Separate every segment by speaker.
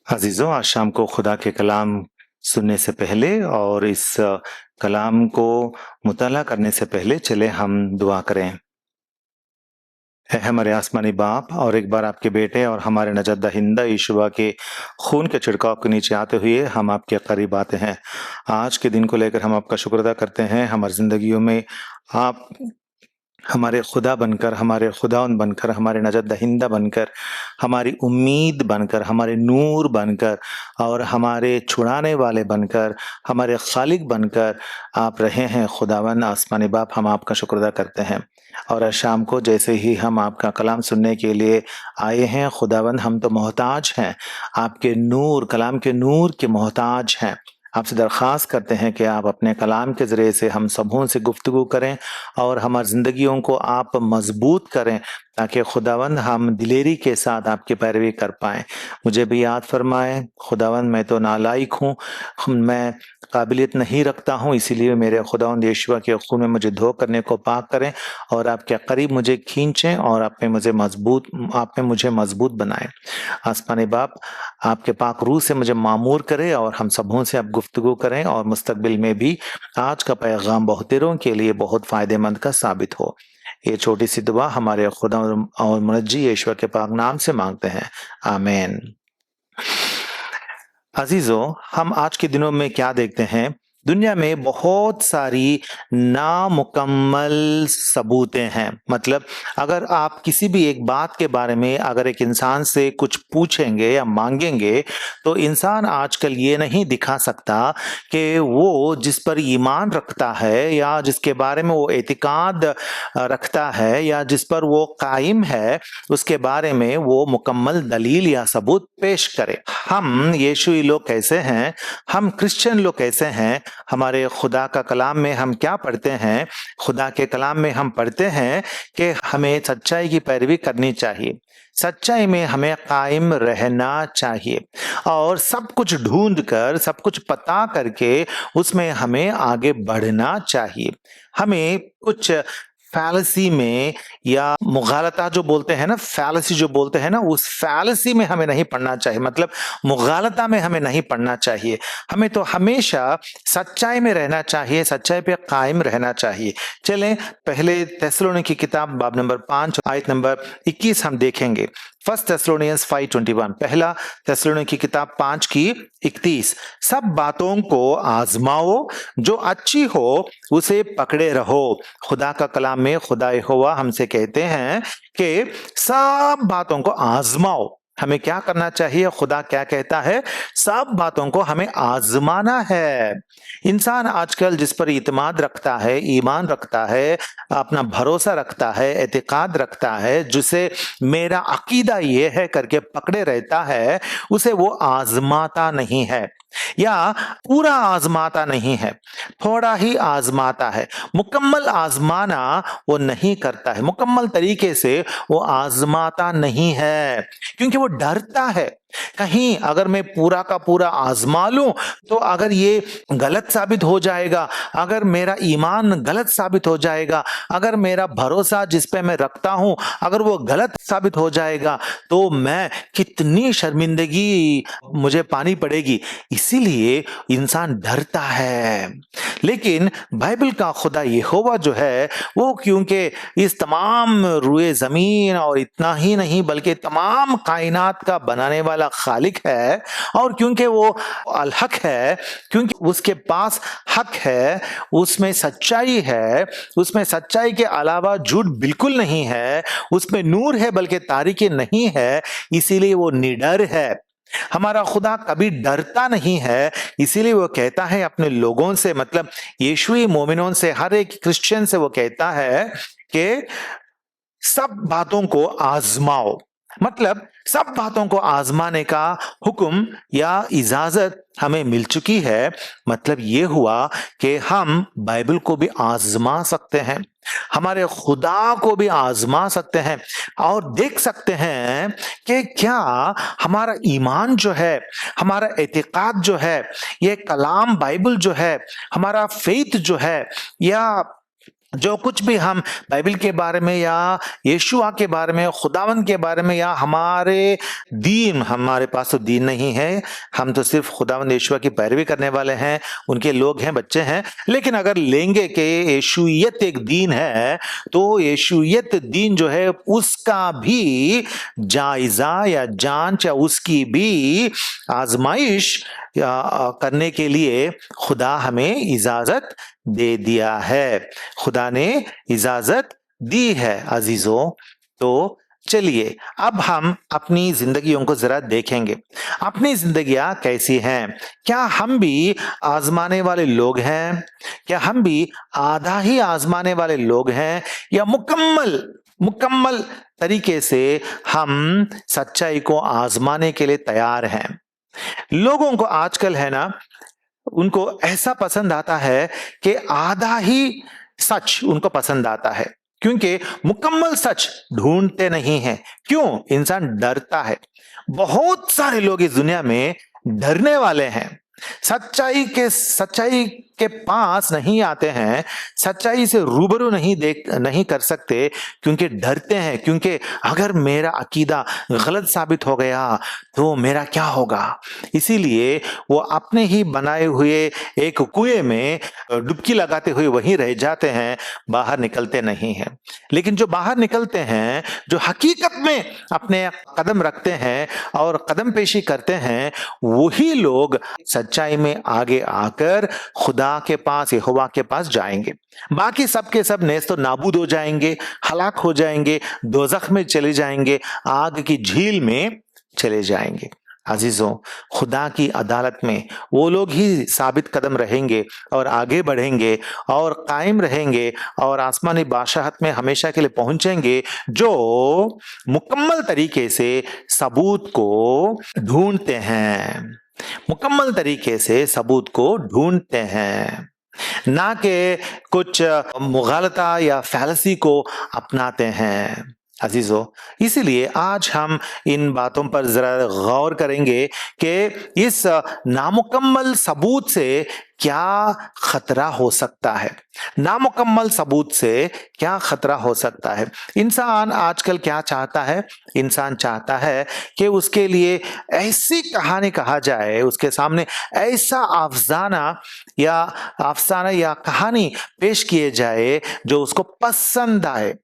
Speaker 1: अजीज़ों, आज शाम को खुदा के कलाम सुनने से पहले और इस कलाम को मुताला करने से पहले चले हम दुआ करें। ऐ हमारे आसमानी बाप, और एक बार आपके बेटे और हमारे नजात दहिंदा यीशुआ के खून के छिड़काव के नीचे आते हुए हम आपके करीब आते हैं। आज के दिन को लेकर हम आपका शुक्र अदा करते हैं। हमारी जिंदगियों में आप हमारे खुदा बनकर, हमारे खुदावंद बनकर, हमारे नजात दहिंदा बनकर, हमारी उम्मीद बनकर, हमारे नूर बनकर और हमारे छुड़ाने वाले बनकर, हमारे खालिक बनकर आप रहे हैं। खुदावन आसमानी बाप, हम आपका शुक्र अदा करते हैं। और आज शाम को जैसे ही हम आपका कलाम सुनने के लिए आए हैं, खुदावन हम तो मोहताज हैं, आपके नूर, कलाम के नूर के मोहताज हैं। आपसे दरख्वास्त करते हैं कि आप अपने कलाम के ज़रिए से हम सबों से गुफ्तगू करें और हमारी ज़िंदगियों को आप मजबूत करें, ताकि खुदावंद हम दिलेरी के साथ आपकी पैरवी कर पाएँ। मुझे भी याद फरमाएँ खुदावंद, मैं तो नालायक हूँ, मैं काबिलियत नहीं रखता हूँ, इसीलिए मेरे खुदावंद यीशुआ के खून में मुझे धो करने को पाक करें और आपके करीब मुझे खींचें और आप में मुझे मजबूत बनाएं। आसमानी बाप, आपके पाक रूह से मुझे मामूर करें और हम सबों से आप गुफ्तगू करें और मुस्तकबिल में भी आज का पैगाम बहुतेरों के लिए बहुत फ़ायदेमंद का साबित हो। ये छोटी सी दुआ हमारे खुदा और मुनज्जी यीशुआ के पाक नाम से मांगते हैं, आमीन। अजीजों, हम आज के दिनों में क्या देखते हैं? दुनिया में बहुत सारी नामुकम्मल सबूतें हैं। मतलब अगर आप किसी भी एक बात के बारे में अगर एक इंसान से कुछ पूछेंगे या मांगेंगे, तो इंसान आजकल ये नहीं दिखा सकता कि वो जिस पर ईमान रखता है या जिसके बारे में वो एतिकाद रखता है या जिस पर वो कायम है, उसके बारे में वो मुकम्मल दलील या सबूत पेश करे। हम यीशुई लोग कैसे हैं? हम क्रिश्चियन लोग कैसे हैं? हमारे खुदा का कलाम में हम क्या पढ़ते हैं? खुदा के कलाम में हम पढ़ते हैं कि हमें सच्चाई की पैरवी करनी चाहिए, सच्चाई में हमें कायम रहना चाहिए और सब कुछ ढूंढ कर, सब कुछ पता करके उसमें हमें आगे बढ़ना चाहिए। हमें कुछ फैलसी में या मुगालता जो बोलते हैं ना, फैलसी जो बोलते हैं ना, उस फैलसी में हमें नहीं पढ़ना चाहिए। मतलब मुगालता में हमें नहीं पढ़ना चाहिए। हमें तो हमेशा सच्चाई में रहना चाहिए, सच्चाई पे कायम रहना चाहिए। चलें पहले थिस्सलुनीकी की किताब बाब नंबर 5 आयत नंबर 21 हम देखेंगे। फर्स्ट थिस्सलुनियंस 5:21, पहला थिस्सलुनीकी की किताब 5 की 31। सब बातों को आजमाओ, जो अच्छी हो उसे पकड़े रहो। खुदा का कलाम में खुदा यहोवा हमसे कहते हैं कि सब बातों को आजमाओ। हमें क्या करना चाहिए? खुदा क्या कहता है? सब बातों को हमें आजमाना है। इंसान आजकल जिस पर इत्मीनान रखता है, ईमान रखता है, अपना भरोसा रखता है, एतिकाद रखता है, जिसे मेरा अकीदा ये है करके पकड़े रहता है, उसे वो आजमाता नहीं है या पूरा आजमाता नहीं है, थोड़ा ही आजमाता है। मुकम्मल आजमाना वो नहीं करता है, मुकम्मल तरीके से वो आजमाता नहीं है, क्योंकि वो डरता है कहीं अगर मैं पूरा का पूरा आजमा लूं तो अगर ये गलत साबित हो जाएगा, अगर मेरा ईमान गलत साबित हो जाएगा, अगर मेरा भरोसा जिस पे मैं रखता हूं अगर वो गलत साबित हो जाएगा, तो मैं कितनी शर्मिंदगी मुझे पानी पड़ेगी। इसीलिए इंसान डरता है। लेकिन बाइबल का खुदा यहोवा जो है वो, क्योंकि इस तमाम रुए जमीन और इतना ही नहीं बल्कि तमाम कायनात का बनाने वाला खालिक है, और क्योंकि वो अल हक है, क्योंकि उसके पास हक है, उसमें सच्चाई है, उसमें सच्चाई के अलावा झूठ बिल्कुल नहीं है, उसमें नूर है बल्कि तारीकी नहीं है, इसीलिए वो निडर है। हमारा खुदा कभी डरता नहीं है, इसीलिए वो कहता है अपने लोगों से, मतलब यीशुई मोमिनों से, हर एक क्रिश्चियन से वो कहता है कि सब बातों को आजमाओ। मतलब सब बातों को आजमाने का हुक्म या इजाजत हमें मिल चुकी है। मतलब ये हुआ कि हम बाइबल को भी आजमा सकते हैं, हमारे खुदा को भी आजमा सकते हैं और देख सकते हैं कि क्या हमारा ईमान जो है, हमारा एतिकाद जो है, ये कलाम बाइबल जो है, हमारा फेथ जो है, या जो कुछ भी हम बाइबल के बारे में या यीशुआ के बारे में, खुदावंद के बारे में या हमारे दीन, हमारे पास तो दीन नहीं है, हम तो सिर्फ खुदावंद यीशुआ की पैरवी करने वाले हैं, उनके लोग हैं, बच्चे हैं। लेकिन अगर लेंगे कि यीशुयत एक दीन है, तो यीशुयत दीन जो है उसका भी जायजा या जांच या उसकी भी आजमाइश करने के लिए खुदा हमें इजाजत दे दिया है, खुदा ने इजाजत दी है अजीजों। तो चलिए अब हम अपनी जिंदगियों को जरा देखेंगे, अपनी जिंदगियां कैसी हैं। क्या हम भी आजमाने वाले लोग हैं? क्या हम भी आधा ही आजमाने वाले लोग हैं, या मुकम्मल मुकम्मल तरीके से हम सच्चाई को आजमाने के लिए तैयार हैं? लोगों को आजकल है ना, उनको ऐसा पसंद आता है कि आधा ही सच उनको पसंद आता है, क्योंकि मुकम्मल सच ढूंढते नहीं हैं। क्यों? इंसान डरता है। बहुत सारे लोग इस दुनिया में डरने वाले हैं, सच्चाई के पास नहीं आते हैं, सच्चाई से रूबरू नहीं कर सकते, क्योंकि डरते हैं, क्योंकि अगर मेरा अकीदा गलत साबित हो गया तो मेरा क्या होगा। इसीलिए वो अपने ही बनाए हुए एक कुएं में डुबकी लगाते हुए वहीं रह जाते हैं, बाहर निकलते नहीं हैं। लेकिन जो बाहर निकलते हैं, जो हकीकत में अपने कदम रखते हैं और कदम पेशी करते हैं, वही लोग सच्चाई में आगे आकर खुदा के पास, यहोवा के पास जाएंगे। बाकी सब के सब नेस्त तो नाबूद हो जाएंगे, हलाक हो जाएंगे, दोजख में चले जाएंगे, आग की झील में चले जाएंगे। अजीजों, खुदा की अदालत में वो लोग ही साबित कदम रहेंगे और आगे बढ़ेंगे और कायम रहेंगे और आसमानी बादशाहत में हमेशा के लिए पहुंचेंगे, जो मुकम्मल तरीके से सबूत को ढूंढते हैं, मुकम्मल तरीके से सबूत को ढूंढते हैं, ना कि कुछ मुगालता या फैलसी को अपनाते हैं। अजीजों, इसीलिए आज हम इन बातों पर जरा गौर करेंगे कि इस नामुकम्मल सबूत से क्या खतरा हो सकता है। नामुकम्मल सबूत से क्या खतरा हो सकता है? इंसान आजकल क्या चाहता है? इंसान चाहता है कि उसके लिए ऐसी कहानी कहा जाए, उसके सामने ऐसा अफसाना या कहानी पेश किए जाए जो उसको पसंद आए।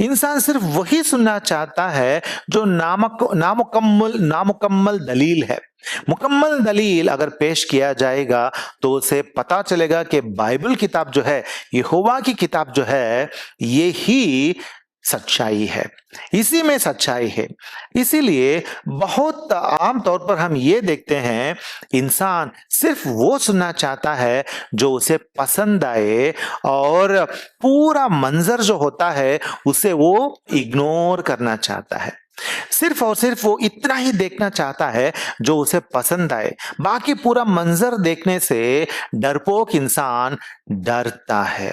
Speaker 1: इंसान सिर्फ वही सुनना चाहता है जो नामुकम्मल दलील है। मुकम्मल दलील अगर पेश किया जाएगा तो उसे पता चलेगा कि बाइबल किताब जो है, यहोवा की किताब जो है, ये ही सच्चाई है, इसी में सच्चाई है। इसीलिए बहुत आम तौर पर हम ये देखते हैं, इंसान सिर्फ वो सुनना चाहता है जो उसे पसंद आए, और पूरा मंजर जो होता है उसे वो इग्नोर करना चाहता है। सिर्फ और सिर्फ वो इतना ही देखना चाहता है जो उसे पसंद आए। बाकी पूरा मंजर देखने से डरपोक इंसान डरता है।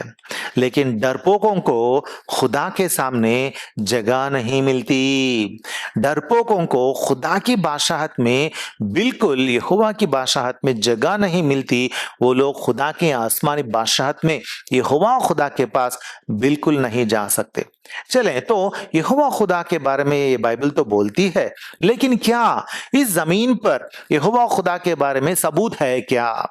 Speaker 1: लेकिन डरपोकों को खुदा के सामने जगह नहीं मिलती। डरपोकों को खुदा की बादशाहत में, बिल्कुल यहोवा की बादशाहत में जगह नहीं मिलती। वो लोग खुदा की आसमानी बादशाहत में, यहोवा खुदा के पास बिल्कुल नहीं जा सकते। चलें, तो यहोवा खुदा के बारे में ये बाइबल तो बोलती है, लेकिन क्या इस जमीन पर यहोवा खुदा के बारे में सबूत है क्या?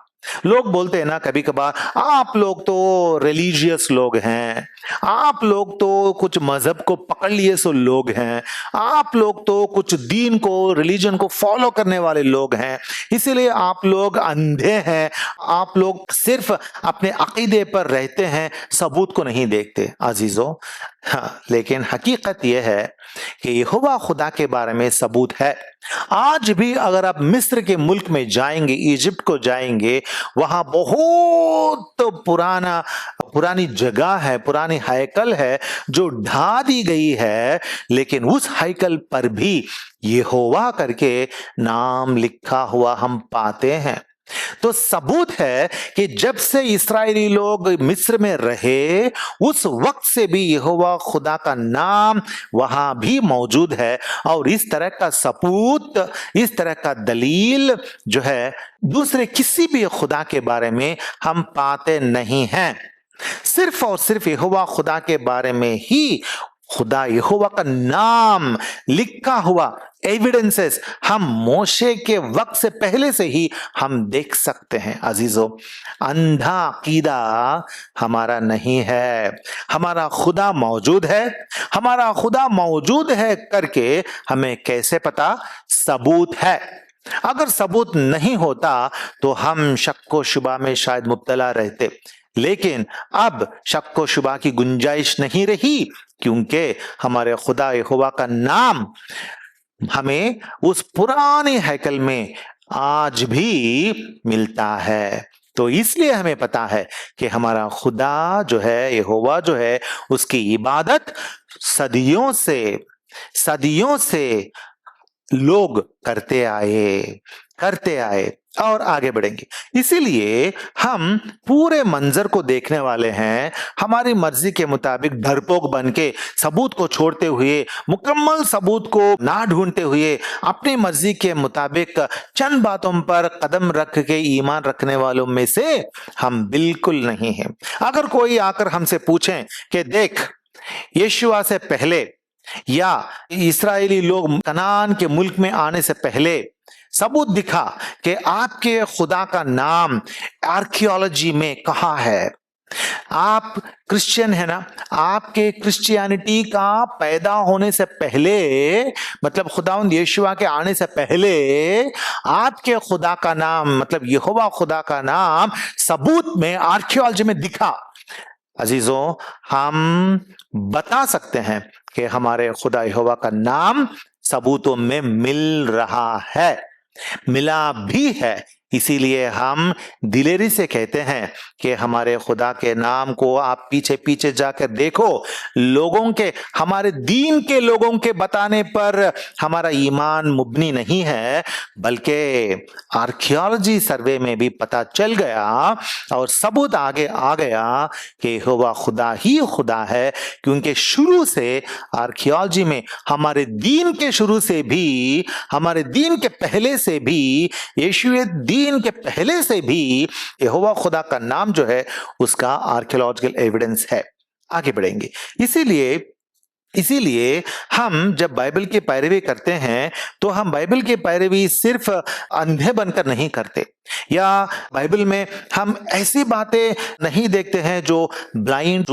Speaker 1: लोग बोलते हैं ना कभी कभार, आप लोग तो रिलीजियस लोग हैं, आप लोग तो कुछ मजहब को पकड़ लिए सो लोग हैं, आप लोग तो कुछ दीन को, रिलीजन को फॉलो करने वाले लोग हैं, इसीलिए आप लोग अंधे हैं, आप लोग सिर्फ अपने अकीदे पर रहते हैं, सबूत को नहीं देखते। अजीजों, हाँ, लेकिन हकीकत यह है कि यहोवा खुदा के बारे में सबूत है। आज भी अगर आप मिस्र के मुल्क में जाएंगे, इजिप्ट को जाएंगे, वहां बहुत पुरानी जगह है, पुरानी हैकल है जो ढा दी गई है, लेकिन उस हैकल पर भी यहोवा करके नाम लिखा हुआ हम पाते हैं। तो सबूत है कि जब से इस्राएली लोग मिस्र में रहे, उस वक्त से भी यहोवा खुदा का नाम वहां भी मौजूद है। और इस तरह का सबूत, इस तरह का दलील जो है, दूसरे किसी भी खुदा के बारे में हम पाते नहीं हैं। सिर्फ और सिर्फ यहोवा खुदा के बारे में ही खुदा यहोवा का नाम लिखा हुआ एविडेंसेस हम मोशे के वक्त से पहले से ही हम देख सकते हैं। अजीजों, अंधा अकीदा हमारा नहीं है। हमारा खुदा मौजूद है, हमारा खुदा मौजूद है करके हमें कैसे पता? सबूत है। अगर सबूत नहीं होता तो हम शक व शुबा में शायद मुब्तला रहते, लेकिन अब शक व शुबा की गुंजाइश नहीं रही, क्योंकि हमारे खुदा यहोवा का नाम हमें उस पुराने हैकल में आज भी मिलता है। तो इसलिए हमें पता है कि हमारा खुदा जो है, यहोवा जो है, उसकी इबादत सदियों से लोग करते आए और आगे बढ़ेंगे। इसीलिए हम पूरे मंजर को देखने वाले हैं, हमारी मर्जी के मुताबिक डरपोक बन के सबूत को छोड़ते हुए, मुकम्मल सबूत को ना ढूंढते हुए, अपनी मर्जी के मुताबिक चंद बातों पर कदम रख के ईमान रखने वालों में से हम बिल्कुल नहीं हैं। अगर कोई आकर हमसे पूछे कि देख, यीशुआ से पहले या इस्राएली लोग कनान के मुल्क में आने से पहले सबूत दिखा कि आपके खुदा का नाम आर्कियोलॉजी में कहाँ है। आप क्रिश्चियन है ना, आपके क्रिश्चियनिटी का पैदा होने से पहले, मतलब खुदावंद यीशुआ के आने से पहले आपके खुदा का नाम, मतलब यहोवा खुदा का नाम सबूत में, आर्कियोलॉजी में दिखा। अजीजों, हम बता सकते हैं कि हमारे खुदा यहोवा का नाम सबूतों में मिल रहा है, मिला भी है। इसीलिए हम दिलेरी से कहते हैं कि हमारे खुदा के नाम को आप पीछे पीछे जाकर देखो। लोगों के, हमारे दीन के लोगों के बताने पर हमारा ईमान मुबनी नहीं है, बल्कि आर्कियोलॉजी सर्वे में भी पता चल गया और सबूत आगे आ गया कि यहोवा खुदा ही खुदा है। क्योंकि शुरू से आर्कियोलॉजी में, हमारे दीन के शुरू से भी, हमारे दीन के पहले से भी, यीशुए दीन के पहले से भी यहोवा खुदा का नाम जो है उसका आर्कियोलॉजिकल एविडेंस है। आगे बढ़ेंगे। इसीलिए हम जब बाइबल की पैरवी करते हैं तो हम बाइबल की पैरवी सिर्फ अंधे बनकर नहीं करते, या बाइबल में हम ऐसी बातें नहीं देखते हैं जो ब्लाइंड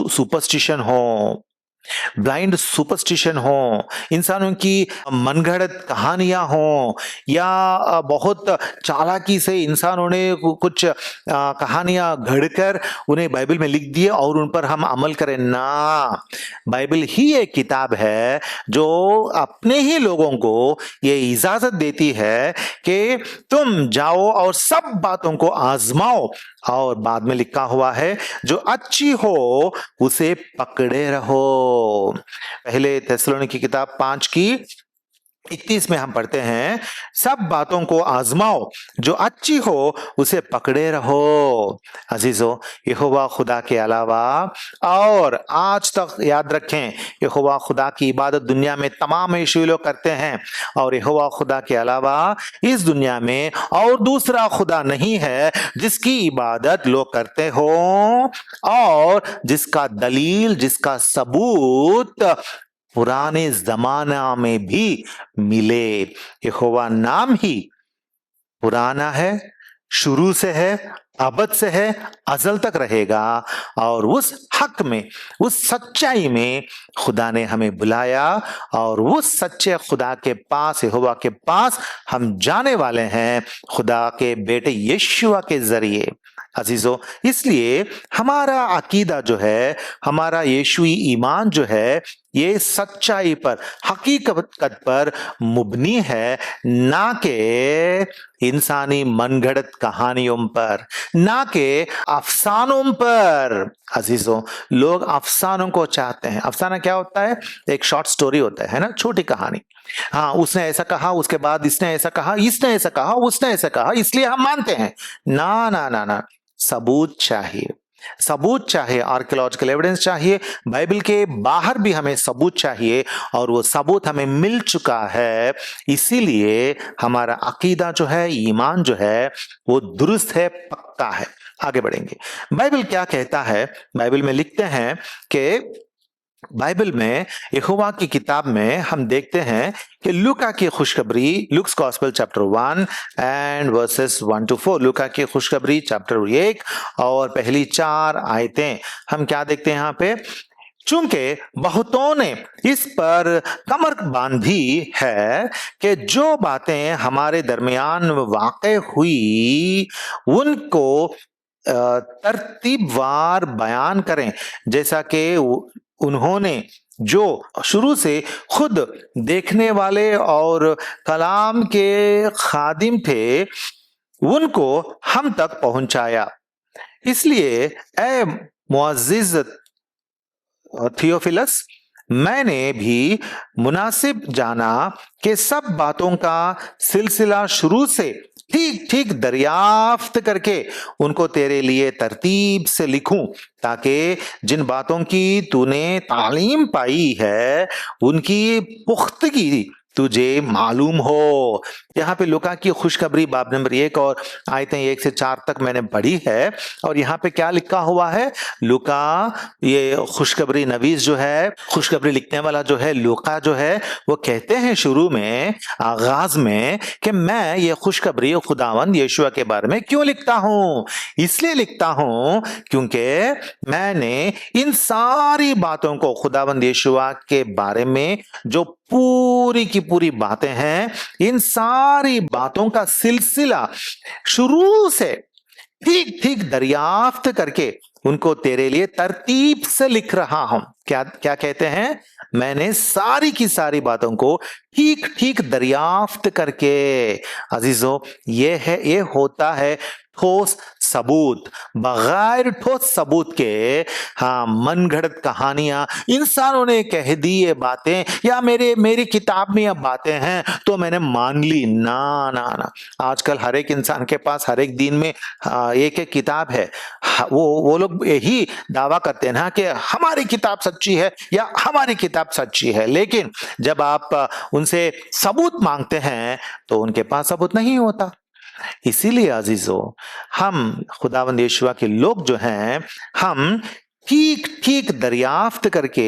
Speaker 1: सुपरस्टिशन हो, इंसानों की मनगढ़ंत कहानियां हो, या बहुत चालाकी से इंसानों ने कुछ कहानियां घड़कर उन्हें बाइबल में लिख दिए और उन पर हम अमल करें ना। बाइबल ही एक किताब है जो अपने ही लोगों को ये इजाजत देती है कि तुम जाओ और सब बातों को आजमाओ, और बाद में लिखा हुआ है जो अच्छी हो उसे पकड़े रहो। पहले थिस्सलुनीकी की किताब 5 की 31 में हम पढ़ते हैं, सब बातों को आजमाओ, जो अच्छी हो उसे पकड़े रहो। अजीजों, यहोवा खुदा के अलावा, और आज तक याद रखें, यहोवा खुदा की इबादत दुनिया में तमाम यीशुई लोग करते हैं, और यहोवा खुदा के अलावा इस दुनिया में और दूसरा खुदा नहीं है जिसकी इबादत लोग करते हो और जिसका दलील, जिसका सबूत पुराने जमाना में भी मिले। यहोवा नाम ही पुराना है, शुरू से है, अबद से है, अजल तक रहेगा, और उस हक में, उस सच्चाई में खुदा ने हमें बुलाया, और उस सच्चे खुदा के पास, यहोवा के पास हम जाने वाले हैं खुदा के बेटे यीशुआ के जरिए। अजीजों, इसलिए हमारा अकीदा जो है, हमारा यीशुई ईमान जो है, ये सच्चाई पर, हकीकत पर मुबनी है, ना के इंसानी मनगढ़ंत कहानियों पर, ना के अफसानों पर। अजीजों, लोग अफसानों को चाहते हैं। अफसाना क्या होता है? एक शॉर्ट स्टोरी होता है ना, छोटी कहानी। हाँ, उसने ऐसा कहा, उसके बाद इसने ऐसा कहा, इसने ऐसा कहा, उसने ऐसा कहा, इसलिए हम मानते हैं। ना ना ना ना, सबूत चाहिए, सबूत चाहिए, आर्कियोलॉजिकल एविडेंस चाहिए। बाइबल के बाहर भी हमें सबूत चाहिए, और वो सबूत हमें मिल चुका है। इसीलिए हमारा अकीदा जो है, ईमान जो है, वो दुरुस्त है, पक्का है। आगे बढ़ेंगे। बाइबल क्या कहता है? बाइबल में लिखते हैं कि बाइबल में यहोवा की किताब में हम देखते हैं कि लूका की खुशखबरी, looks gospel chapter 1 and versus 1 to 4, लूका की खुशखबरी चैप्टर 1 और पहली 4 आयतें हम क्या देखते हैं यहाँ पे? चूंकि बहुतों ने इस पर कमर बांधी है कि जो बातें हमारे दरमियान वाक़ई हुई उनको तरतीबवार बयान करें, जैसा कि उन्होंने जो शुरू से खुद देखने वाले और कलाम के खादिम थे उनको हम तक पहुंचाया। इसलिए ए मुअज़्ज़िज़ थियोफिलस, मैंने भी मुनासिब जाना कि सब बातों का सिलसिला शुरू से ठीक ठीक दरियाफ्त करके उनको तेरे लिए तरतीब से लिखूं, ताकि जिन बातों की तूने तालीम पाई है उनकी पुख्तगी तुझे मालूम हो। यहाँ पे लूका की खुशखबरी बाब नंबर 1 और आयतें 1 से 4 तक मैंने पढ़ी है, और यहाँ पे क्या लिखा हुआ है? लूका, ये खुशखबरी नवीस जो है, खुशखबरी लिखने वाला जो है लूका जो है, वो कहते हैं शुरू में, आगाज में, कि मैं ये खुशखबरी खुदावंद यीशुआ के बारे में क्यों लिखता हूं? इसलिए लिखता हूं क्योंकि मैंने इन सारी बातों को, खुदावंद यीशुआ के बारे में जो पूरी की पूरी बातें हैं, इन सारी बातों का सिलसिला शुरू से ठीक ठीक दरियाफ्त करके उनको तेरे लिए तरतीब से लिख रहा हूं। क्या क्या कहते हैं? मैंने सारी की सारी बातों को ठीक ठीक दरियाफ्त करके। अजीजों, ये होता है ठोस सबूत। बगैर ठोस सबूत के मनगढ़ंत कहानियां, इंसानों ने कह दी ये बातें, या मेरी किताब में ये बातें हैं तो मैंने मान ली। ना ना ना, आजकल हर एक इंसान के पास हर एक दिन में एक एक किताब है। वो लोग यही दावा करते हैं ना कि हमारी किताब सच्ची है या हमारी किताब सच्ची है, लेकिन जब आप उनसे सबूत मांगते हैं तो उनके पास सबूत नहीं होता। इसीलिए अजीजों, हम खुदावंद यीशुआ के लोग जो हैं, हम ठीक ठीक दरियाफ्त करके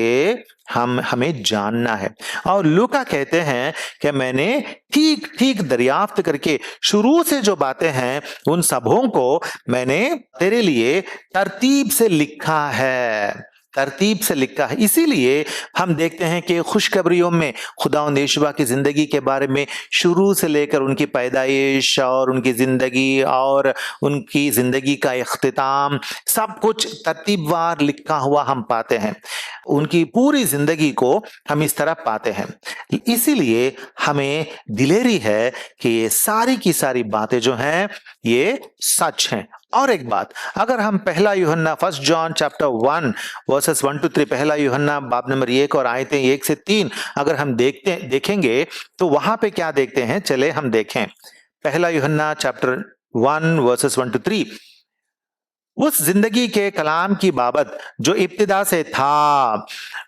Speaker 1: हमें जानना है। और लूका कहते हैं कि मैंने ठीक ठीक दरियाफ्त करके शुरू से जो बातें हैं उन सबों को मैंने तेरे लिए तरतीब से लिखा है, तरतीब से लिखा है। इसीलिए हम देखते हैं कि खुशखबरियों में खुदावंद यीशुआ की जिंदगी के बारे में शुरू से लेकर उनकी पैदाइश और उनकी जिंदगी और उनकी जिंदगी का इख्तिताम सब कुछ तरतीबवार लिखा हुआ हम पाते हैं। उनकी पूरी जिंदगी को हम इस तरह पाते हैं। इसीलिए हमें दिलेरी है कि ये सारी की सारी बातें जो हैं ये सच हैं। और एक बात, अगर हम पहला यूहन्ना, 1 जॉन चैप्टर 1 वर्सेस 1 to 3, पहला यूहन्ना बाब नंबर 1 और आयतें 1 से 3 अगर हम देखेंगे तो वहां पे क्या देखते हैं? चले हम देखें। पहला यूहन्ना चैप्टर 1 वर्सेस 1 to 3, उस जिंदगी के कलाम की बाबत जो इब्तिदा से था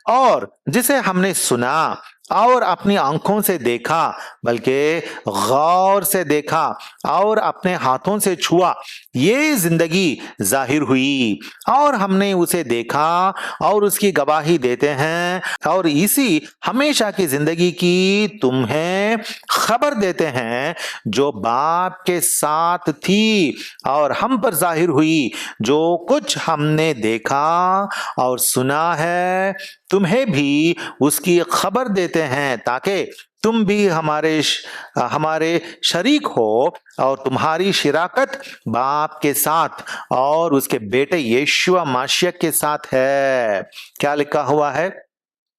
Speaker 1: और जिसे हमने सुना और अपनी आंखों से देखा, बल्कि गौर से देखा और अपने हाथों से छुआ, ये जिंदगी जाहिर हुई और हमने उसे देखा और उसकी गवाही देते हैं, और इसी हमेशा की जिंदगी की तुम्हें खबर देते हैं जो बाप के साथ थी और हम पर जाहिर हुई। जो कुछ हमने देखा और सुना है तुम्हें भी उसकी खबर देते हैं, ताकि तुम भी हमारे शरीक हो, और तुम्हारी शिराकत बाप के साथ और उसके बेटे यीशुआ मसीह के साथ है। क्या लिखा हुआ है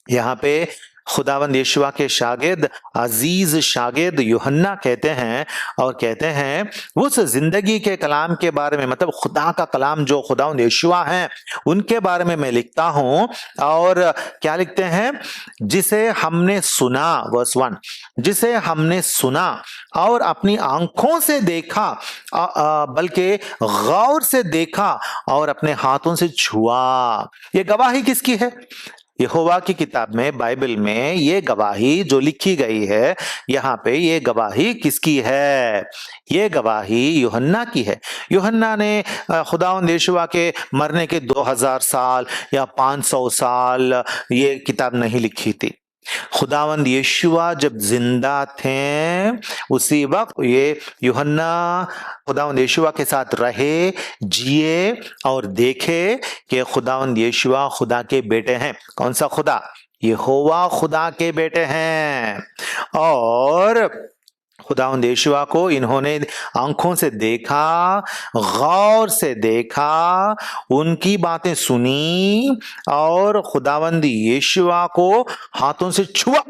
Speaker 1: यहाँ पे? खुदावंद यीशुआ के शागिर्द, अजीज शागिर्द यूहन्ना कहते हैं, और कहते हैं उस जिंदगी के कलाम के बारे में, मतलब खुदा का कलाम जो खुदावंद यीशुआ हैं उनके बारे में मैं लिखता हूं। और क्या लिखते हैं? जिसे हमने सुना, वर्स 1, जिसे हमने सुना और अपनी आंखों से देखा, बल्कि गौर से देखा और अपने हाथों से छुआ। ये गवाही किसकी है? यहोवा की किताब में, बाइबल में ये गवाही जो लिखी गई है, यहाँ पे ये गवाही किसकी है? ये गवाही यूहन्ना की है। यूहन्ना ने खुदावंद यीशुआ के मरने के 2000 साल या 500 साल ये किताब नहीं लिखी थी। खुदावंद यीशुआ जब जिंदा थे उसी वक्त ये यूहन्ना खुदावंद यीशुआ के साथ रहे, जिए और देखे कि खुदावंद यीशुआ खुदा के बेटे हैं। कौन सा खुदा? यहोवा खुदा के बेटे हैं। और खुदावंद यीशुआ को इन्होंने आंखों से देखा, गौर से देखा, उनकी बातें सुनी और खुदावंद यीशुआ को हाथों से छुआ।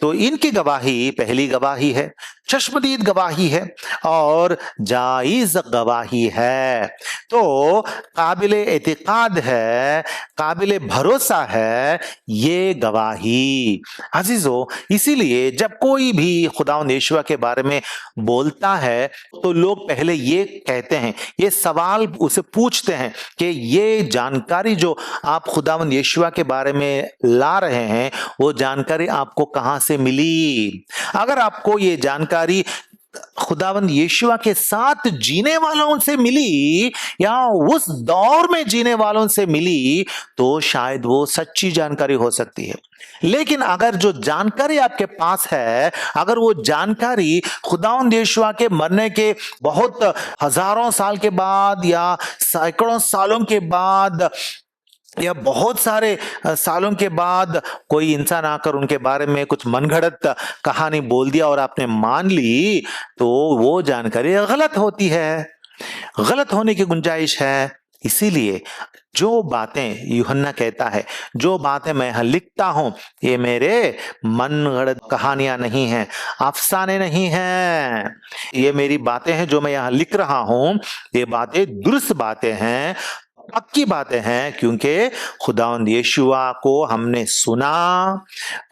Speaker 1: तो इनकी गवाही पहली गवाही है, चश्मदीद गवाही है और जायज गवाही है। तो काबिल एतिकाद है, काबिल भरोसा है ये गवाही। अजीजों, इसीलिए जब कोई भी खुदावंद यीशुआ के बारे में बोलता है तो लोग पहले ये कहते हैं, ये सवाल उसे पूछते हैं कि ये जानकारी जो आप खुदावंद यीशुआ के बारे में ला रहे हैं वो जानकारी आपको कहां से मिली? अगर आपको ये जानकारी खुदावंद यीशुआ के साथ जीने वालों से मिली या उस दौर में जीने वालों से मिली तो शायद वो सच्ची जानकारी हो सकती है। लेकिन अगर जो जानकारी आपके पास है, अगर वो जानकारी खुदावंद यीशुआ के मरने के बहुत हजारों साल के बाद या सैकड़ों सालों के बाद या बहुत सारे सालों के बाद कोई इंसान आकर उनके बारे में कुछ मनगढ़ंत कहानी बोल दिया और आपने मान ली, तो वो जानकारी गलत होती है, गलत होने की गुंजाइश है। इसीलिए जो बातें यूहन्ना कहता है, जो बातें मैं यहां लिखता हूं, ये मेरे मनगढ़ंत कहानियां नहीं हैं, अफसाने नहीं हैं। ये मेरी बातें हैं जो मैं यहां लिख रहा हूं, ये बातें दुरुस्त बातें हैं, पक्की बातें हैं, क्योंकि खुदावंद यीशुआ को हमने सुना,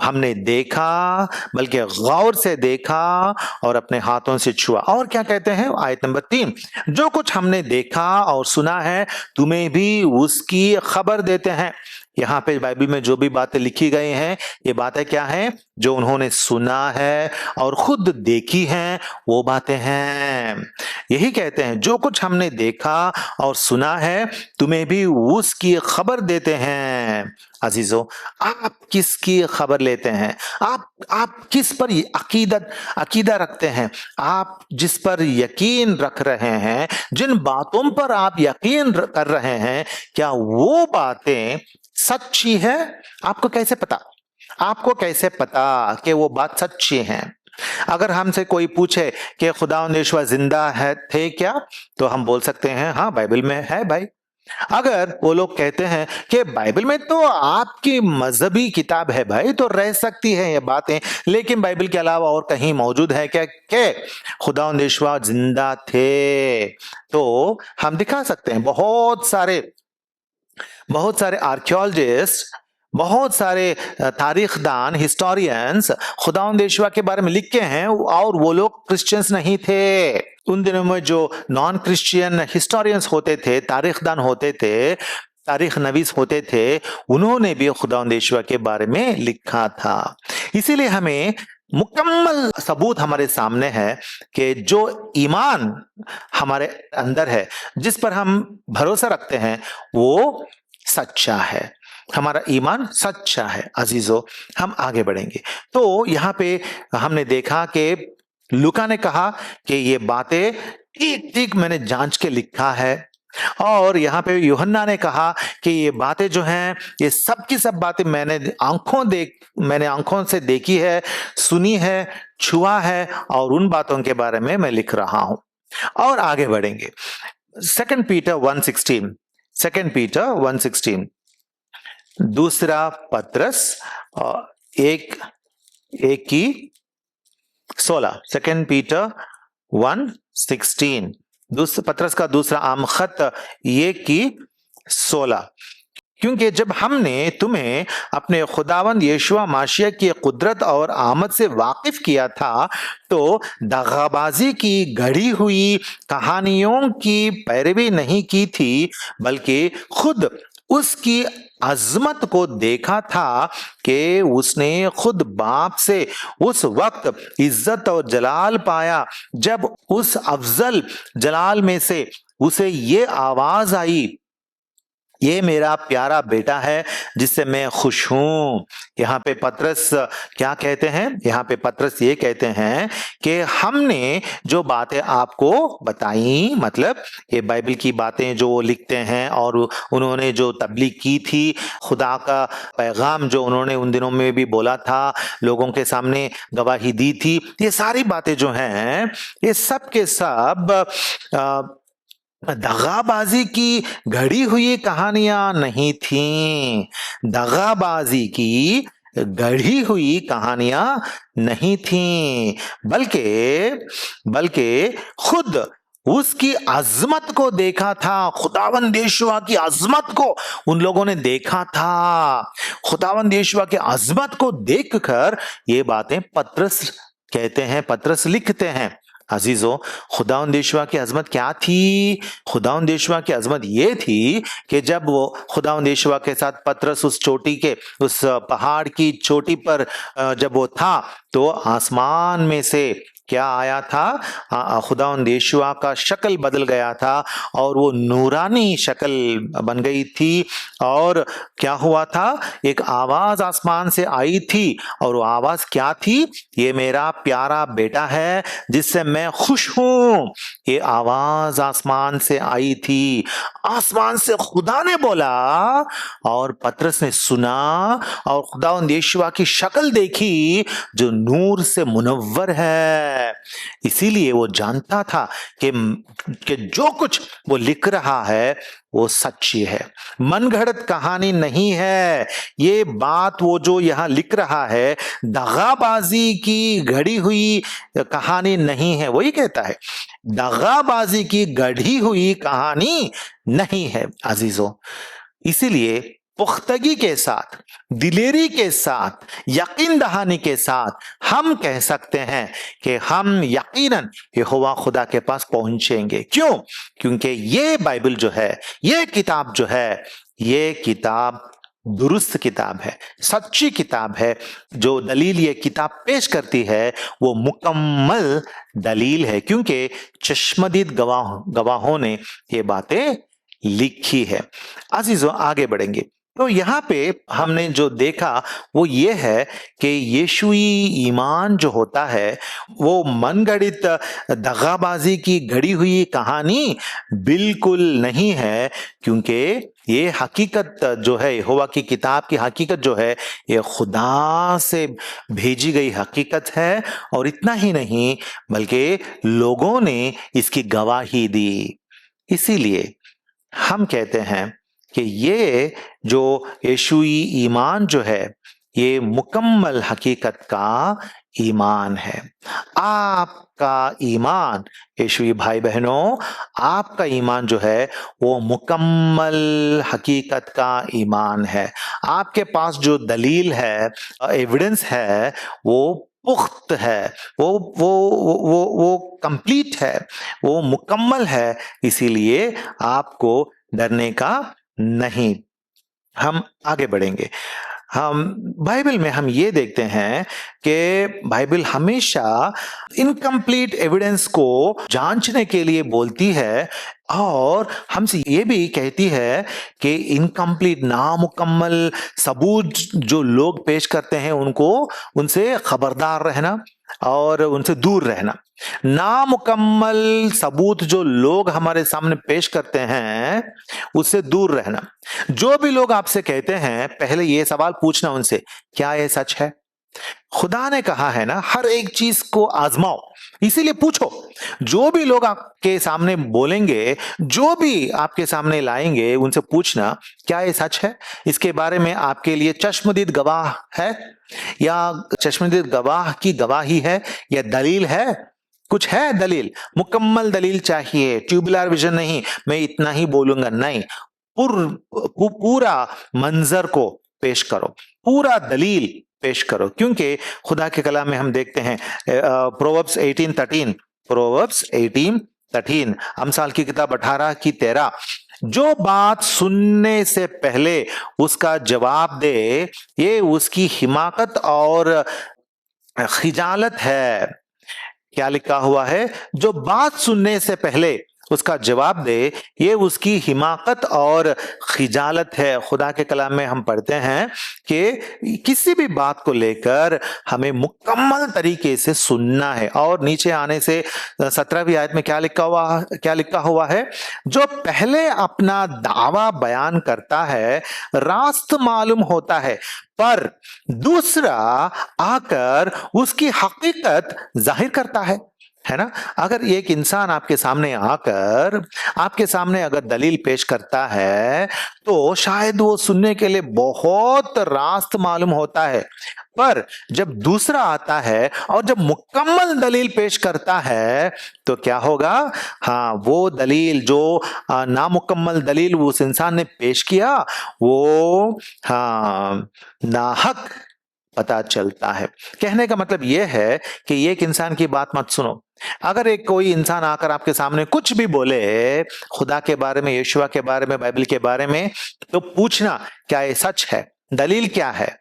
Speaker 1: हमने देखा, बल्कि गौर से देखा और अपने हाथों से छुआ। और क्या कहते हैं आयत नंबर 3, जो कुछ हमने देखा और सुना है तुम्हें भी उसकी खबर देते हैं। यहाँ पे बाइबल में जो भी बातें लिखी गई हैं, ये बातें क्या हैं? जो उन्होंने सुना है और खुद देखी हैं वो बातें हैं। यही कहते हैं, जो कुछ हमने देखा और सुना है तुम्हें भी उसकी खबर देते हैं। अजीजों, आप किसकी खबर लेते हैं? आप किस पर अकीदा रखते हैं? आप जिस पर यकीन रख रहे हैं, जिन बातों पर आप यकीन कर रहे हैं, क्या वो बातें सच्ची है? आपको कैसे पता? आपको कैसे पता कि वो बात सच्ची है? अगर हमसे कोई पूछे कि खुदावंद यीशुआ जिंदा है थे क्या, तो हम बोल सकते हैं हाँ बाइबल में है भाई। अगर वो लोग कहते हैं कि बाइबल में तो आपकी मजहबी किताब है भाई, तो रह सकती है ये बातें, लेकिन बाइबल के अलावा और कहीं मौजूद है क्या कि खुदावंद यीशुआ जिंदा थे, तो हम दिखा सकते हैं। बहुत सारे आर्कियोलॉजिस्ट, बहुत सारे तारीखदान, हिस्टोरियंस खुदावंद यीशुआ के बारे में लिखे हैं और वो लोग क्रिश्चियंस नहीं थे। उन दिनों में जो नॉन क्रिश्चियन हिस्टोरियंस होते थे, तारीखदान होते थे, तारीख नवीस होते थे, उन्होंने भी खुदावंद यीशुआ के बारे में लिखा था। इसीलिए हमें मुकम्मल सबूत हमारे सामने है कि जो ईमान हमारे अंदर है, जिस पर हम भरोसा रखते हैं, वो सच्चा है। हमारा ईमान सच्चा है। अजीजों, हम आगे बढ़ेंगे तो यहाँ पे हमने देखा कि लूका ने कहा कि ये बातें ठीक ठीक मैंने जांच के लिखा है, और यहाँ पे यूहन्ना ने कहा कि ये बातें जो हैं, ये सब की सब बातें मैंने आंखों से देखी है, सुनी है, छुआ है, और उन बातों के बारे में मैं लिख रहा हूं। और आगे बढ़ेंगे। 2 पीटर 1:16 दूसरा पत्रस 1:16 2 पीटर 1:16 पत्रस का दूसरा आम खत 1:16, क्योंकि जब हमने तुम्हें अपने खुदावंद यीशुआ मसीह की कुदरत और आमद से वाकिफ किया था, तो दगाबाजी की गढ़ी हुई कहानियों की पैरवी नहीं की थी, बल्कि खुद उसकी अजमत को देखा था कि उसने खुद बाप से उस वक्त इज्जत और जलाल पाया जब उस अफजल जलाल में से उसे ये आवाज आई, ये मेरा प्यारा बेटा है जिससे मैं खुश हूं। यहाँ पे पतरस क्या कहते हैं? यहाँ पे पतरस ये कहते हैं कि हमने जो बातें आपको बताई, मतलब ये बाइबल की बातें जो वो लिखते हैं और उन्होंने जो तबलीग की थी, खुदा का पैगाम जो उन्होंने उन दिनों में भी बोला था, लोगों के सामने गवाही दी थी, ये सारी बातें जो हैं ये सब के सब दगाबाजी की घड़ी हुई कहानियां नहीं थीं। दगाबाजी की गढ़ी हुई कहानियां नहीं थीं, बल्कि खुद उसकी अजमत को देखा था। खुदावंद यहोवा की अजमत को उन लोगों ने देखा था। खुदावंद यहोवा की अजमत को देखकर ये बातें पतरस कहते हैं, पतरस लिखते हैं। अजीजों, खुदावंद यहोवा की अजमत क्या थी? खुदावंद यहोवा की अजमत ये थी कि जब वो खुदावंद यहोवा के साथ पतरस उस चोटी के, उस पहाड़ की चोटी पर जब वो था, तो आसमान में से क्या आया था? खुदावंद यहोवा का शक्ल बदल गया था और वो नूरानी शक्ल बन गई थी। और क्या हुआ था? एक आवाज आसमान से आई थी और वो आवाज क्या थी? ये मेरा प्यारा बेटा है जिससे मैं खुश हूं। ये आवाज आसमान से आई थी, आसमान से खुदा ने बोला और पतरस ने सुना और खुदावंद यहोवा की शक्ल देखी जो नूर से मुनव्वर है। इसीलिए वो जानता था कि जो कुछ वो लिख रहा है वो सच्ची है, मनगढ़ंत कहानी नहीं है। ये बात वो जो यहाँ लिख रहा है दगाबाजी की गढ़ी हुई कहानी नहीं है। वही कहता है दगाबाजी की गढ़ी हुई कहानी नहीं है। अजीजों, इसीलिए पुख्तगी के साथ, दिलेरी के साथ, यकीन दहानी के साथ हम कह सकते हैं कि हम यकीनन यहोवा खुदा के पास पहुंचेंगे। क्यों? क्योंकि ये बाइबल जो है, ये किताब जो है, ये किताब दुरुस्त किताब है, सच्ची किताब है। जो दलील ये किताब पेश करती है वो मुकम्मल दलील है, क्योंकि चश्मदीद गवाहों ने ये बातें लिखी है। अजीजों, आगे बढ़ेंगे तो यहाँ पे हमने जो देखा वो ये है कि यीशुई ईमान जो होता है वो मनगढ़ित दगाबाजी की गढ़ी हुई कहानी बिल्कुल नहीं है, क्योंकि ये हकीकत जो है, यहोवा की किताब की हकीकत जो है, ये खुदा से भेजी गई हकीकत है। और इतना ही नहीं बल्कि लोगों ने इसकी गवाही दी। इसीलिए हम कहते हैं कि ये जो यीशुई ईमान जो है ये मुकम्मल हकीकत का ईमान है। आपका ईमान, यीशुई भाई बहनों, आपका ईमान जो है वो मुकम्मल हकीकत का ईमान है। आपके पास जो दलील है, एविडेंस है, वो पुख्त है, वो कंप्लीट है, वो मुकम्मल है। इसीलिए आपको डरने का नहीं। हम आगे बढ़ेंगे। हम बाइबल में हम ये देखते हैं कि बाइबल हमेशा इनकम्प्लीट एविडेंस को जांचने के लिए बोलती है और हमसे ये भी कहती है कि इनकम्प्लीट, नामुकम्मल सबूत जो लोग पेश करते हैं उनसे खबरदार रहना और उनसे दूर रहना। नामुकम्मल सबूत जो लोग हमारे सामने पेश करते हैं उससे दूर रहना। जो भी लोग आपसे कहते हैं, पहले ये सवाल पूछना उनसे, क्या ये सच है? खुदा ने कहा है ना, हर एक चीज को आजमाओ। इसीलिए पूछो। जो भी लोग आपके सामने बोलेंगे, जो भी आपके सामने लाएंगे, उनसे पूछना क्या ये सच है? इसके बारे में आपके लिए चश्मदीद गवाह है या चश्मदीद गवाह की गवाही है या दलील है? कुछ है दलील? मुकम्मल दलील चाहिए, ट्यूबुलर विजन नहीं, मैं इतना ही बोलूंगा नहीं। पूरा मंजर को पेश करो, पूरा दलील पेश करो, क्योंकि खुदा के कलाम में हम देखते हैं प्रोवर्ब्स 18:13, प्रोवर्ब्स 18:13, अमसाल की किताब 18 की 13, जो बात सुनने से पहले उसका जवाब दे, ये उसकी हिमाकत और खिजालत है। क्या लिखा हुआ है? जो बात सुनने से पहले उसका जवाब दे, ये उसकी हिमाकत और खिजालत है। खुदा के कलाम में हम पढ़ते हैं कि किसी भी बात को लेकर हमें मुकम्मल तरीके से सुनना है। और नीचे आने से 17वीं आयत में क्या लिखा हुआ है? जो पहले अपना दावा बयान करता है रास्त मालूम होता है, पर दूसरा आकर उसकी हकीकत जाहिर करता है ना। अगर एक इंसान आपके सामने आकर आपके सामने अगर दलील पेश करता है तो शायद वो सुनने के लिए बहुत रास्त मालूम होता है, पर जब दूसरा आता है और जब मुकम्मल दलील पेश करता है तो क्या होगा? हाँ, वो दलील जो नामुकम्मल दलील उस इंसान ने पेश किया, वो हाँ नाहक पता चलता है। कहने का मतलब यह है कि एक इंसान की बात मत सुनो। अगर एक कोई इंसान आकर आपके सामने कुछ भी बोले खुदा के बारे में, यीशुआ के बारे में, बाइबल के बारे में, तो पूछना क्या ये सच है, दलील क्या है,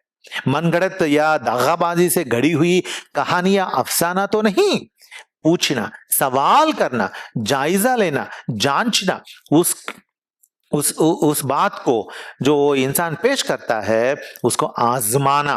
Speaker 1: मनगढ़ंत या दागाबाजी से घड़ी हुई कहानियां, अफसाना तो नहीं। पूछना, सवाल करना, जायजा लेना, जांचना, उस बात को जो इंसान पेश करता है उसको आजमाना,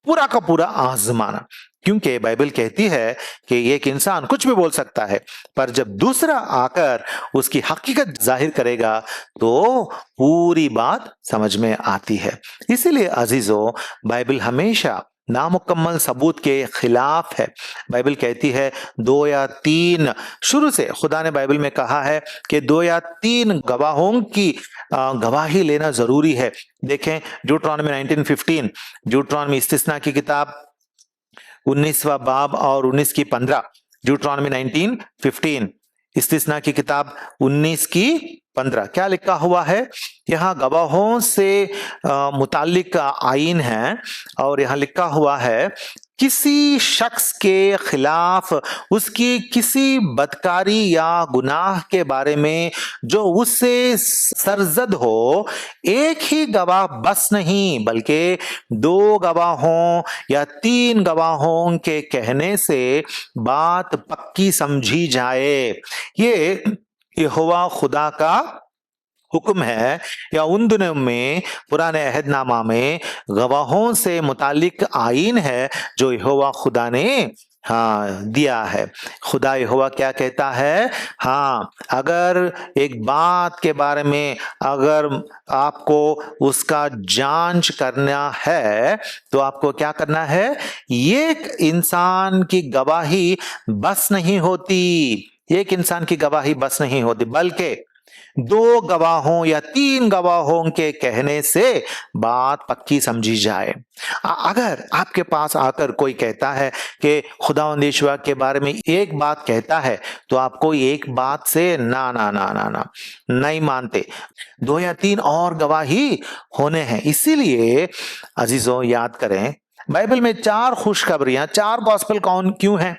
Speaker 1: पूरा का पूरा आजमाना। क्योंकि बाइबल कहती है कि एक इंसान कुछ भी बोल सकता है, पर जब दूसरा आकर उसकी हकीकत जाहिर करेगा तो पूरी बात समझ में आती है। इसीलिए अजीजों, बाइबल हमेशा नामुकम्मल सबूत के खिलाफ है। बाइबल कहती है 2 या 3, शुरू से खुदा ने बाइबल में कहा है कि 2 या 3 गवाहों की गवाही लेना जरूरी है। देखें ड्यूटरॉनमी 19:15, ड्यूटरॉनमी इस्तिस्ना की किताब 19वां बाब और 19 की 15, ड्यूटरॉनमी 19:15, इस्तिस्ना की किताब 19 की 15। क्या लिखा हुआ है? यहाँ गवाहों से मुतालिक आईन है और यहाँ लिखा हुआ है किसी शख्स के खिलाफ उसकी किसी बदकारी या गुनाह के बारे में जो उससे सरजद हो, एक ही गवाह बस नहीं बल्कि 2 गवाहों या 3 गवाहों के कहने से बात पक्की समझी जाए। ये यहोवा खुदा का हुक्म है, या उन दिनों में पुराने अहदनामा में गवाहों से मुतालिक आईन है जो यहोवा खुदा ने दिया है। खुदा यहोवा क्या कहता है? अगर एक बात के बारे में अगर आपको उसका जांच करना है तो आपको क्या करना है? एक इंसान की गवाही बस नहीं होती, एक इंसान की गवाही बस नहीं होती, बल्कि 2 गवाहों या 3 गवाहों के कहने से बात पक्की समझी जाए। अगर आपके पास आकर कोई कहता है कि खुदावंद यीशुआ के बारे में एक बात कहता है तो आपको एक बात से ना ना ना ना ना नहीं मानते, 2 या 3 और गवाही होने हैं। इसीलिए अजीजों याद करें, बाइबल में 4 खुशखबरियां, 4 गॉस्पेल क्यों हैं?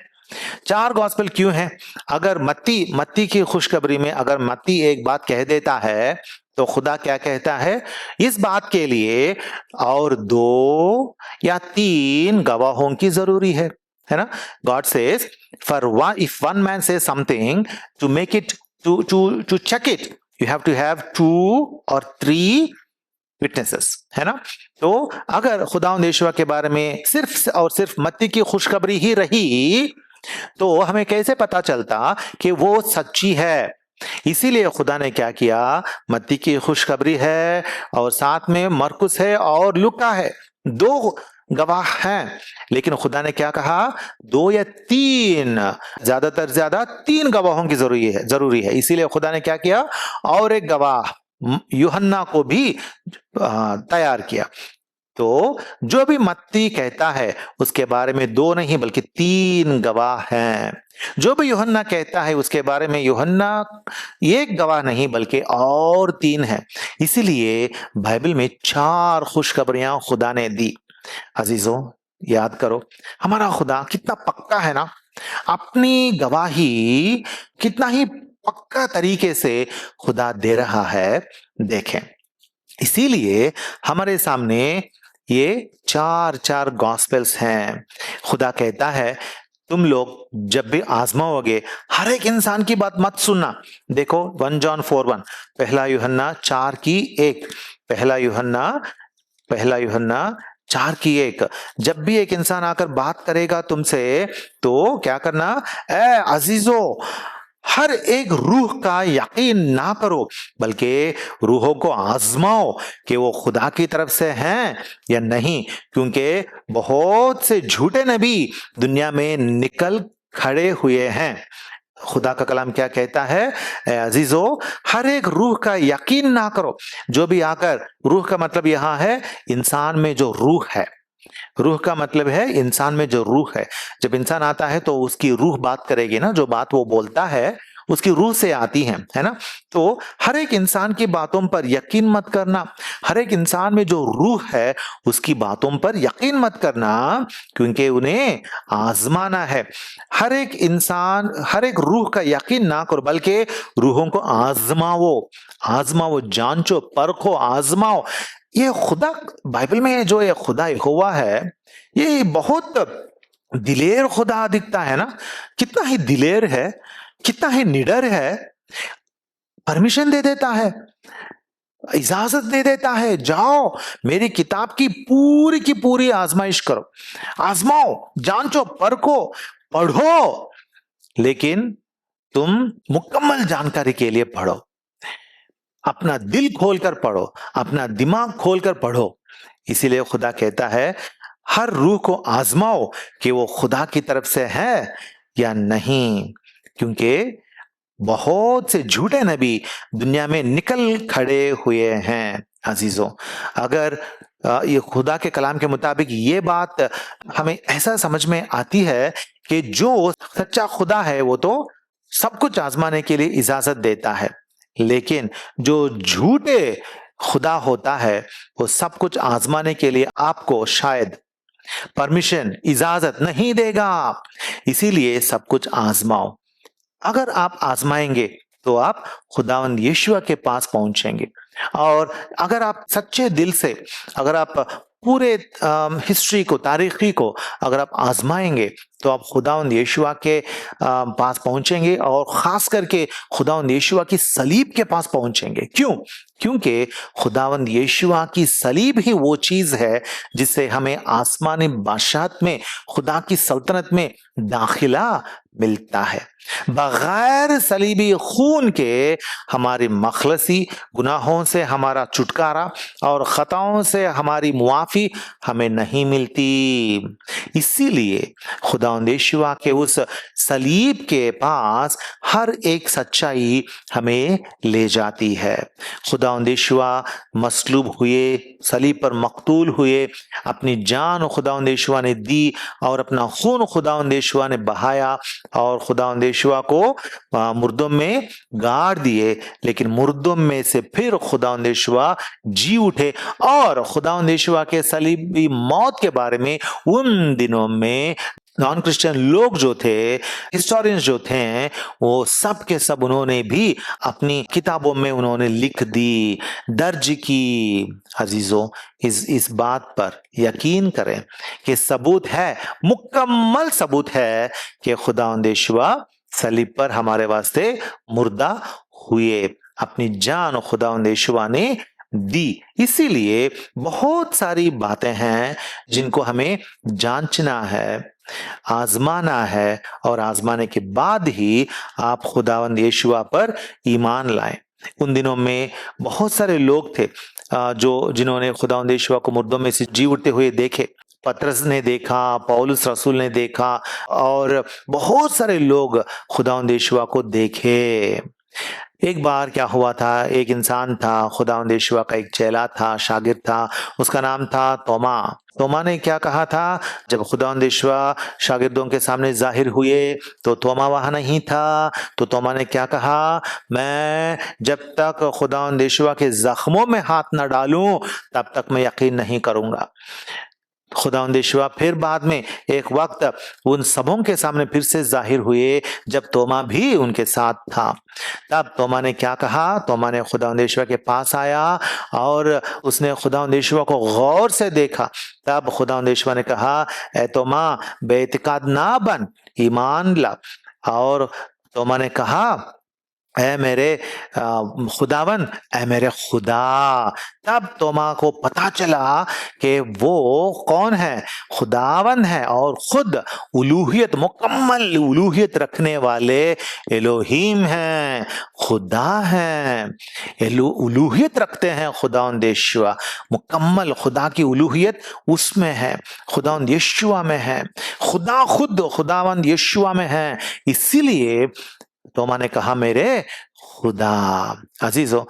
Speaker 1: 4 गॉस्पेल क्यों हैं? अगर मत्ती की खुशखबरी में अगर मत्ती एक बात कह देता है तो खुदा क्या कहता है? इस बात के लिए और 2 या 3 गवाहों की जरूरी है ना? God says if one man says something, to make it to check it you have to have 2 or 3 witnesses, है ना? तो अगर खुदावंद यीशुआ के बारे में सिर्फ और सिर्फ मत्ती की खुशखबरी ही रही तो हमें कैसे पता चलता कि वो सच्ची है? इसीलिए खुदा ने क्या किया? मत्ती की खुशखबरी है और साथ में मरकुस है और लूका है, 2 गवाह हैं, लेकिन खुदा ने क्या कहा? 2 या 3, ज्यादातर ज्यादा 3 गवाहों की जरूरी है। इसीलिए खुदा ने क्या किया? और एक गवाह यूहन्ना को भी तैयार किया। तो जो भी मत्ती कहता है उसके बारे में 2 नहीं बल्कि 3 गवाह हैं। जो भी यूहन्ना कहता है उसके बारे में यूहन्ना एक गवाह नहीं बल्कि और 3 है। इसीलिए बाइबल में 4 खुशखबरियां खुदा ने दी। अजीजों याद करो, हमारा खुदा कितना पक्का है ना, अपनी गवाही कितना ही पक्का तरीके से खुदा दे रहा है। देखें, इसीलिए हमारे सामने ये चार चार गॉस्पेल्स हैं। खुदा कहता है तुम लोग जब भी आजमाओगे हर एक इंसान की बात मत सुनना। देखो 1 जॉन 4:1, पहला यूहन्ना 4:1, पहला यूहन्ना 4:1। जब भी एक इंसान आकर बात करेगा तुमसे तो क्या करना, ए अजीजो, हर एक रूह का यकीन ना करो बल्कि रूहों को आजमाओ कि वो खुदा की तरफ से हैं या नहीं, क्योंकि बहुत से झूठे नबी दुनिया में निकल खड़े हुए हैं। खुदा का कलाम क्या कहता है, ए अजीजो, हर एक रूह का यकीन ना करो। जो भी आकर, रूह का मतलब यहां है इंसान में जो रूह है, रूह का मतलब है इंसान में जो रूह है। जब इंसान आता है तो उसकी रूह बात करेगी ना, जो बात वो बोलता है उसकी रूह से आती है ना। तो हर एक इंसान की बातों पर यकीन मत करना, हर एक इंसान में जो रूह है उसकी बातों पर यकीन मत करना, क्योंकि उन्हें आजमाना है। हर एक इंसान, हर एक रूह का यकीन ना करो बल्कि रूहों को आजमाओ, जांचो, परखो, आजमाओ। ये खुदा, बाइबल में जो ये खुदा यहोवा है, ये बहुत दिलेर खुदा दिखता है ना। कितना ही दिलेर है, कितना ही निडर है। परमिशन दे देता है, इजाजत दे देता है, जाओ मेरी किताब की पूरी आजमाइश करो, आजमाओ, जांचो, परखो, पढ़ो, लेकिन तुम मुकम्मल जानकारी के लिए पढ़ो। अपना दिल खोलकर पढ़ो, अपना दिमाग खोलकर पढ़ो। इसीलिए खुदा कहता है हर रूह को आजमाओ कि वो खुदा की तरफ से है या नहीं, क्योंकि बहुत से झूठे नबी दुनिया में निकल खड़े हुए हैं। अजीजों, अगर ये खुदा के कलाम के मुताबिक ये बात हमें ऐसा समझ में आती है कि जो सच्चा खुदा है वो तो सब कुछ आजमाने के लिए इजाजत देता है, लेकिन जो झूठे खुदा होता है वो सब कुछ आजमाने के लिए आपको शायद परमिशन, इजाजत नहीं देगा। इसीलिए सब कुछ आजमाओ। अगर आप आजमाएंगे तो आप खुदावंद यीशुआ के पास पहुंचेंगे, और अगर आप सच्चे दिल से, अगर आप पूरे हिस्ट्री को, तारीखी को अगर आप आजमाएंगे तो आप खुदावंद यीशुआ के पास पहुंचेंगे, और खास करके खुदावंद यीशुआ की सलीब के पास पहुंचेंगे। क्यों? क्योंकि खुदावंद यीशुआ की सलीब ही वो चीज है जिससे हमें आसमानी बादशाहत में, खुदा की सल्तनत में दाखिला मिलता है। बगैर सलीबी खून के हमारी मखलसी, गुनाहों से हमारा छुटकारा और खताओं से हमारी मुआफी हमें नहीं मिलती। इसीलिए खुदावंद यीशुआ के उस सलीब के पास हर एक सच्चाई हमें ले जाती है। खुदावंद यीशुआ मसलूब हुए, सलीब पर मकतूल हुए, अपनी जान खुदावंद यीशुआ ने दी और अपना खून खुदावंद यीशुआ ने बहाया, और खुदावंद यीशुआ को मुर्दों में गाड़ दिए, लेकिन मुर्दों में से फिर खुदावंद यीशुआ जी उठे। और खुदावंद यीशुआ के सलीबी मौत के बारे में उन दिनों में नॉन क्रिश्चियन लोग जो थे, हिस्टोरियंस जो थे, वो सब के सब उन्होंने भी अपनी किताबों में उन्होंने लिख दी, दर्ज की। अजीजों, इस बात पर यकीन करें कि सबूत है, मुकम्मल सबूत है कि खुदावंद यीशुआ सलीब पर हमारे वास्ते मुर्दा हुए, अपनी जान खुदावंद यीशुआ ने दी। इसीलिए बहुत सारी बातें हैं जिनको हमें जांचना है, आजमाना है, और आजमाने के बाद ही आप खुदावंद यीशुआ पर ईमान लाएं। उन दिनों में बहुत सारे लोग थे जिन्होंने खुदावंद यीशुआ को मुर्दों में से जी उठते हुए देखे। पतरस ने देखा, पौलुस रसूल ने देखा, और बहुत सारे लोग खुदावंद यीशुआ को देखे। एक बार क्या हुआ था, एक इंसान था, खुदावंद यीशुआ का एक चेला था, शागिर्द था, उसका नाम था तोमा। तोमा ने क्या कहा था, जब खुदावंद यीशुआ शागिर्दों के सामने जाहिर हुए तो तोमा वहां नहीं था। तो तोमा ने क्या कहा, मैं जब तक खुदावंद यीशुआ के जख्मों में हाथ न डालूं तब तक मैं यकीन नहीं करूंगा। खुदावंद यीशुआ फिर बाद में एक वक्त उन सबों के सामने फिर से जाहिर हुए जब तोमा भी उनके साथ था। तब तोमा ने क्या कहा? तोमा ने खुदावंद यीशुआ के पास आया और उसने खुदावंद यीशुआ को गौर से देखा। तब खुदावंद यीशुआ ने कहा, ए तोमा, बेइतिकाद ना बन, ईमान ला। और तोमा ने कहा, ऐ मेरे खुदावन, ऐ मेरे खुदा। तब तोमा को पता चला कि वो कौन है? खुदावन है और खुद उलूहियत, मुकम्मल उलूहियत रखने वाले एलोहीम हैं, खुदा हैं। उलूहियत रखते हैं खुदावंद यीशुआ, मुकम्मल खुदा की उलूहियत उसमें है, खुदावंद यीशुआ में है, खुदा खुद खुदावंद यीशुआ में है। इसीलिए तोमा ने कहा, मेरे खुदा। अजीजों,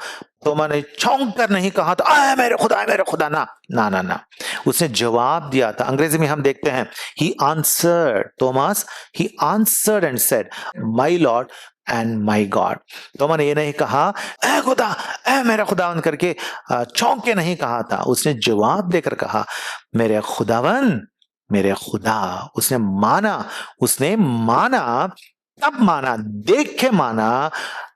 Speaker 1: तोमा ने चौंक कर नहीं कहा तो आए मेरे खुदा, ना ना ना ना, उसने जवाब दिया था। अंग्रेजी में हम देखते हैं, he answered, Thomas, he answered and said, my Lord and my God। तोमा ने ये नहीं कहा ऐ खुदा, ऐ मेरा खुदावन करके चौंक के नहीं कहा था, उसने जवाब देकर कहा, मेरे खुदावन, मेरे खुदा। उसने माना, तब माना, देख के माना,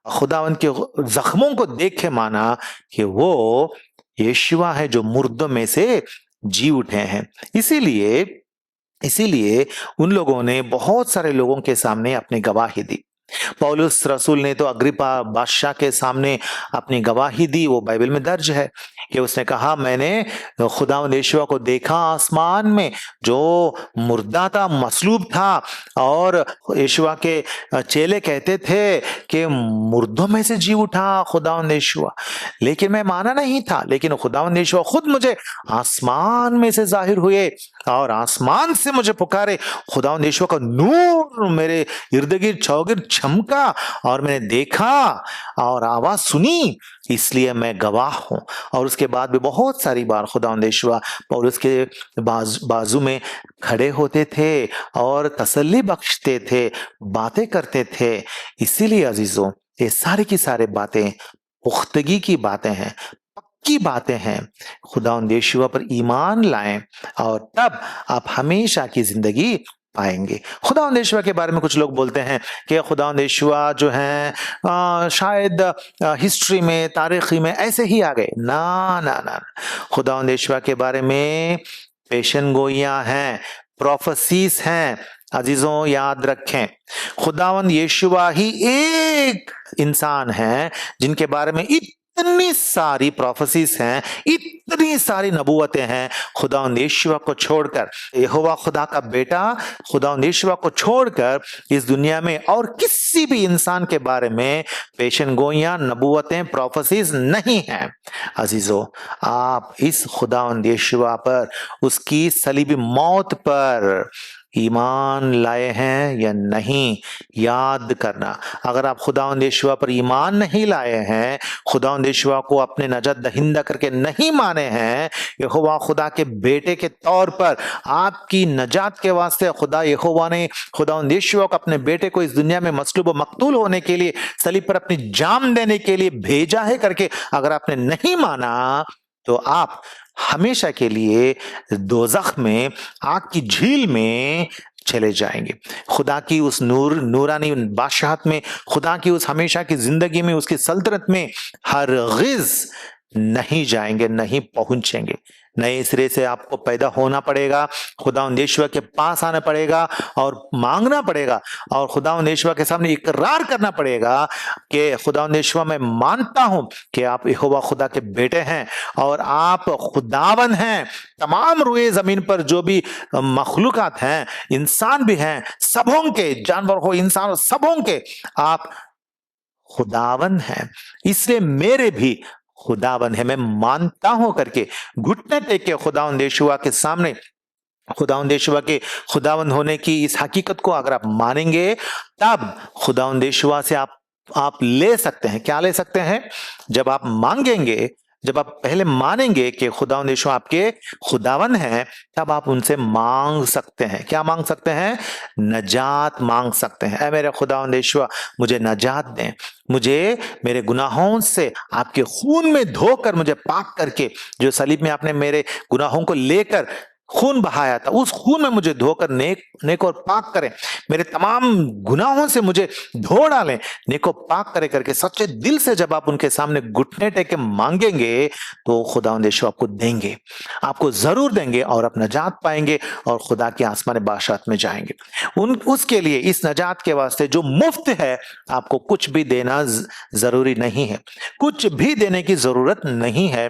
Speaker 1: खुदावन के जख्मों को देख के माना कि वो यीशुआ है जो मुर्दों में से जी उठे हैं। इसीलिए उन लोगों ने बहुत सारे लोगों के सामने अपनी गवाही दी। पौलुस रसूल ने तो अग्रिपा बादशाह के सामने अपनी गवाही दी, वो बाइबल में दर्ज है कि उसने कहा, मैंने खुदावंद यीशुआ को देखा आसमान में, जो मुर्दा था, मसलूब था, और यीशुआ के चेले कहते थे कि मुर्दों में से जी उठा खुदावंद यीशुआ, लेकिन मैं माना नहीं था। लेकिन खुदावंद यीशुआ खुद मुझे आसमान में से जाहिर हुए और आसमान से मुझे पुकारे। खुदावंद यीशुआ का नूर मेरे इर्द गिर्द चौगिर्द चमका और मैंने देखा और आवाज सुनी, इसलिए मैं गवाह हूं। और उसके बाद भी बहुत सारी बार खुदावंद यीशुआ पौलुस के बाजू में खड़े होते थे और तसल्ली बख्शते थे, बातें करते थे। इसीलिए अजीजों, ये सारी की सारी बातें पुख्तगी की बातें हैं, की बातें हैं। खुदावंद यीशुआ पर ईमान लाएं और तब आप हमेशा की जिंदगी पाएंगे। खुदावंद यीशुआ के बारे में कुछ लोग बोलते हैं कि खुदावंद यीशुआ जो हैं शायद हिस्ट्री में, तारीखी में ऐसे ही आ गए। ना ना ना, खुदावंद यीशुआ के बारे में पेशन गोइयां हैं, प्रोफेसीज हैं। अजीजों, याद रखें, खुदावंद यीशुआ ही एक इंसान है जिनके बारे में इतनी सारी प्रोफेसीज हैं, इतनी सारी नबूवतें हैं। खुदावंद यीशुआ को छोड़कर, यहोवा खुदा का बेटा खुदावंद यीशुआ को छोड़कर इस दुनिया में और किसी भी इंसान के बारे में पेशन गोइयां, नबूवतें, प्रोफेसीज नहीं हैं। अजीजों, आप इस खुदावंद यीशुआ पर, उसकी सलीबी मौत पर ईमान लाए हैं या नहीं, याद करना। अगर आप खुदावंद यीशुआ पर ईमान नहीं लाए हैं, खुदावंद यीशुआ को अपने नजात दहिंदा करके नहीं माने हैं, यहोवा खुदा के बेटे के तौर पर आपकी नजात के वास्ते खुदा यहोवा ने खुदावंद यीशुआ को, अपने बेटे को इस दुनिया में मसलूब व मकतूल होने के लिए, सलीब पर अपनी जान देने के लिए भेजा है करके अगर आपने नहीं माना, तो आप हमेशा के लिए दोज़ख में, आग की झील में चले जाएंगे। खुदा की उस नूरानी बादशाहत में, खुदा की उस हमेशा की जिंदगी में, उसकी सल्तनत में हरगिज़ नहीं जाएंगे, नहीं पहुंचेंगे। नए सिरे से आपको पैदा होना पड़ेगा, खुदावंद यीशुआ के पास आना पड़ेगा और मांगना पड़ेगा और खुदावंद यीशुआ के सामने इकरार करना पड़ेगा कि खुदावंद यीशुआ, मैं मानता हूं कि आप यहोवा खुदा के बेटे हैं और आप खुदावन हैं। तमाम रुए जमीन पर जो भी मखलूकात हैं, इंसान भी हैं, सबों के, जानवर हो, इंसान हो, सबों के आप खुदावन हैं। इसलिए मेरे भी खुदावन है, मैं मानता हूं करके घुटने टेक के खुदावंद यीशुआ के सामने, खुदावंद यीशुआ के खुदावंद होने की इस हकीकत को अगर आप मानेंगे, तब खुदावंद यीशुआ से आप ले सकते हैं। क्या ले सकते हैं? जब आप मांगेंगे, जब आप पहले मानेंगे कि खुदावंद यीशुआ आपके खुदावन हैं, तब आप उनसे मांग सकते हैं। क्या मांग सकते हैं? नजात मांग सकते हैं। ऐ मेरे खुदावंद यीशुआ, मुझे नजात दें, मुझे मेरे गुनाहों से आपके खून में धोकर मुझे पाक करके, जो सलीब में आपने मेरे गुनाहों को लेकर खून बहाया था, उस खून में मुझे धोकर नेक और पाक करें, मेरे तमाम गुनाहों से मुझे धो डालें, नेक और पाक करे करके सच्चे दिल से जब आप उनके सामने घुटने टेके मांगेंगे तो खुदावंद यीशु आपको देंगे, आपको जरूर देंगे और आप नजात पाएंगे और खुदा के आसमान बादशाहत में जाएंगे। उसके लिए इस नजात के वास्ते जो मुफ्त है, आपको कुछ भी देना जरूरी नहीं है, कुछ भी देने की जरूरत नहीं है।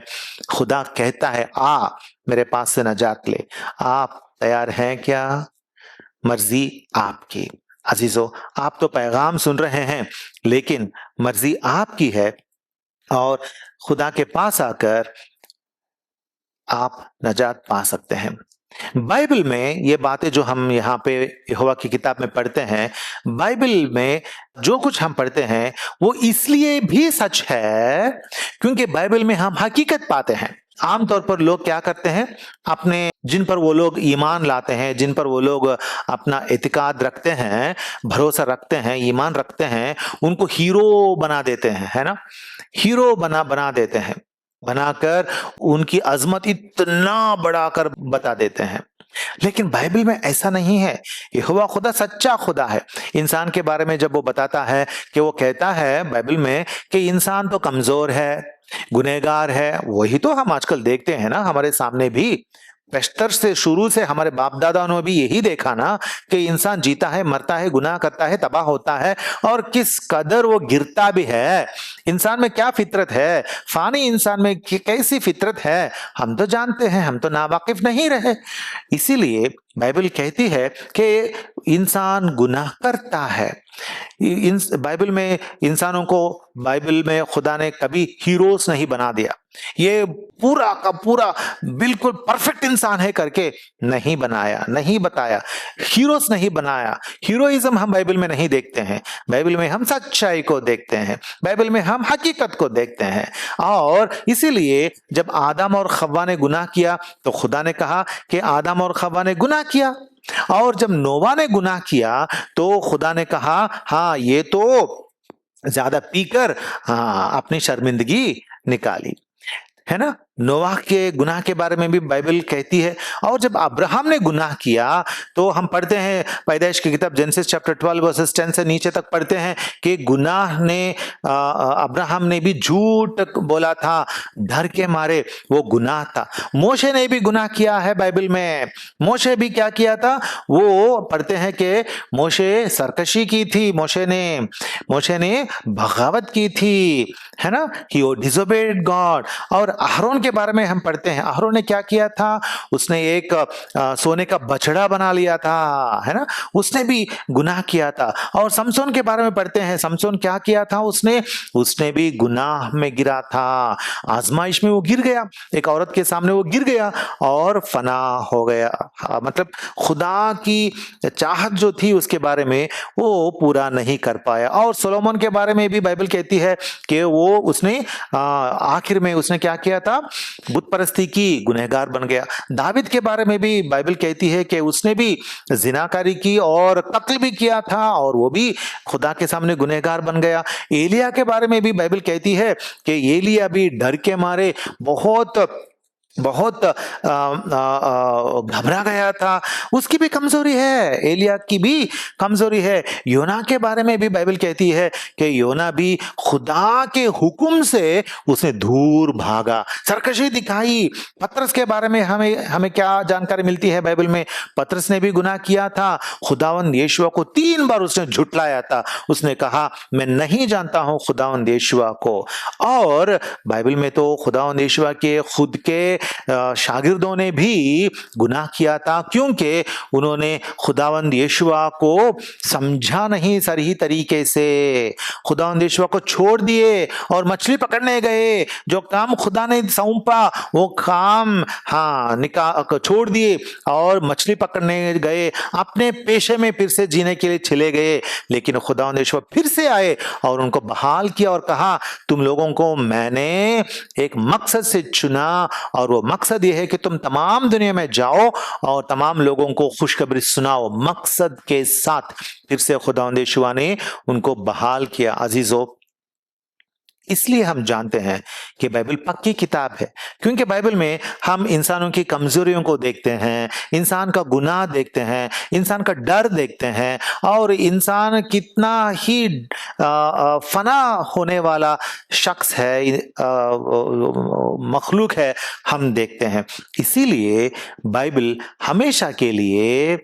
Speaker 1: खुदा कहता है आ मेरे पास से नजात ले। आप तैयार हैं क्या? मर्जी आपकी। अजीजों, आप तो पैगाम सुन रहे हैं, लेकिन मर्जी आपकी है और खुदा के पास आकर आप नजात पा सकते हैं। बाइबल में ये बातें जो हम यहाँ पे यहोवा की किताब में पढ़ते हैं, बाइबल में जो कुछ हम पढ़ते हैं वो इसलिए भी सच है क्योंकि बाइबल में हम हकीकत पाते हैं। आमतौर पर लोग क्या करते हैं, अपने जिन पर वो लोग ईमान लाते हैं, जिन पर वो लोग अपना एतिकाद रखते हैं, भरोसा रखते हैं, ईमान रखते हैं, उनको हीरो बना देते हैं, है ना, हीरो बना देते हैं, बनाकर उनकी अजमत इतना बढ़ाकर बता देते हैं। लेकिन बाइबल में ऐसा नहीं है। यहोवा खुदा सच्चा खुदा है। इंसान के बारे में जब वो बताता है कि वो कहता है बाइबल में कि इंसान तो कमजोर है, गुनहगार है, वही तो हम आजकल देखते हैं ना, हमारे सामने भी पेस्टर से शुरू से हमारे बाप दादा ने भी यही देखा ना कि इंसान जीता है, मरता है, गुनाह करता है, तबाह होता है और किस कदर वो गिरता भी है। इंसान में क्या फितरत है, फानी इंसान में कैसी फितरत है, हम तो जानते हैं, हम तो नावाकिफ नहीं रहे। इसीलिए बाइबल कहती है कि इंसान गुनाह करता है। बाइबल में इंसानों को, बाइबल में खुदा ने कभी हीरोज नहीं बना दिया, ये पूरा का पूरा बिल्कुल परफेक्ट इंसान है करके नहीं बनाया, नहीं बताया, हीरोज नहीं बनाया। हीरोइज्म हम बाइबल में नहीं देखते हैं, बाइबल में हम सच्चाई को देखते हैं, बाइबल में हम हकीकत को देखते हैं। और इसीलिए जब आदम और खव्वा ने गुनाह किया तो खुदा ने कहा कि आदम और खव्वा ने गुनाह किया, और जब नोवा ने गुनाह किया तो खुदा ने कहा हाँ ये तो ज्यादा पीकर हाँ अपनी शर्मिंदगी निकाली, है ना। नोवाह के गुनाह के बारे में भी बाइबल कहती है। और जब अब्राहम ने गुनाह किया तो हम पढ़ते हैं पैदाइश की किताब जेनेसिस चैप्टर 12 वर्सेस 10 से नीचे तक पढ़ते हैं कि गुनाह ने अब्राहम ने भी झूठ बोला था, डर के मारे, वो गुनाह था। मोशे ने भी गुनाह किया है बाइबल में। मोशे भी क्या किया था, वो पढ़ते हैं कि मोशे सरकशी की थी, मोशे ने बगावत की थी, है ना, ही डिसोबेड गॉड। और अहरोन के बारे में हम पढ़ते हैं, अहरोन ने क्या किया था, उसने एक सोने का बछड़ा बना लिया था, है ना, उसने भी गुनाह किया था। और समसोन के बारे में पढ़ते हैं, समसोन क्या किया था, उसने भी गुनाह में गिरा था, आजमाइश में वो गिर गया, एक औरत के सामने वो गिर गया और फना हो गया। मतलब खुदा की चाहत जो थी उसके बारे में वो पूरा नहीं कर पाया। और सोलोमन के बारे में भी बाइबल कहती है कि उसने आखिर में उसने क्या किया था, बुत परस्ती की, गुनहगार बन गया। दाविद के बारे में भी बाइबल कहती है कि उसने भी जिनाकारी की और कत्ल भी किया था और वो भी खुदा के सामने गुनहगार बन गया। एलिया के बारे में भी बाइबल कहती है कि एलिया भी डर के मारे बहुत घबरा गया था, उसकी भी कमजोरी है, एलिया की भी कमजोरी है। योना के बारे में भी बाइबल कहती है कि योना भी खुदा के हुक्म से उसने दूर भागा, सरकशी दिखाई। पतरस के बारे में हमें क्या जानकारी मिलती है बाइबल में, पतरस ने भी गुनाह किया था, खुदावंद यीशुआ को 3 बार उसने झुटलाया था, उसने कहा मैं नहीं जानता हूं खुदावंद यीशुआ को। और बाइबल में तो खुदावंद यीशुआ के खुद के शागिर्दों ने भी गुनाह किया था क्योंकि उन्होंने खुदावंद यीशुआ को समझा नहीं सही तरीके से, खुदावंद यीशुआ को छोड़ दिए और मछली पकड़ने गए। जो काम खुदा ने सौंपा वो काम छोड़ दिए और मछली पकड़ने गए, अपने पेशे में फिर से जीने के लिए चले गए। लेकिन खुदावंद यीशुआ फिर से आए और उनको बहाल किया और कहा तुम लोगों को मैंने एक मकसद से चुना और वो मकसद ये है कि तुम तमाम दुनिया में जाओ और तमाम लोगों को खुशखबरी सुनाओ। मकसद के साथ फिर से खुदावंद यीशुआ ने उनको बहाल किया। अजीजों, इसलिए हम जानते हैं कि बाइबल पक्की किताब है, क्योंकि बाइबल में हम इंसानों की कमजोरियों को देखते हैं, इंसान का गुनाह देखते हैं, इंसान का डर देखते हैं, और इंसान कितना ही फना होने वाला शख्स है, मखलूक है, हम देखते हैं। इसीलिए बाइबल हमेशा के लिए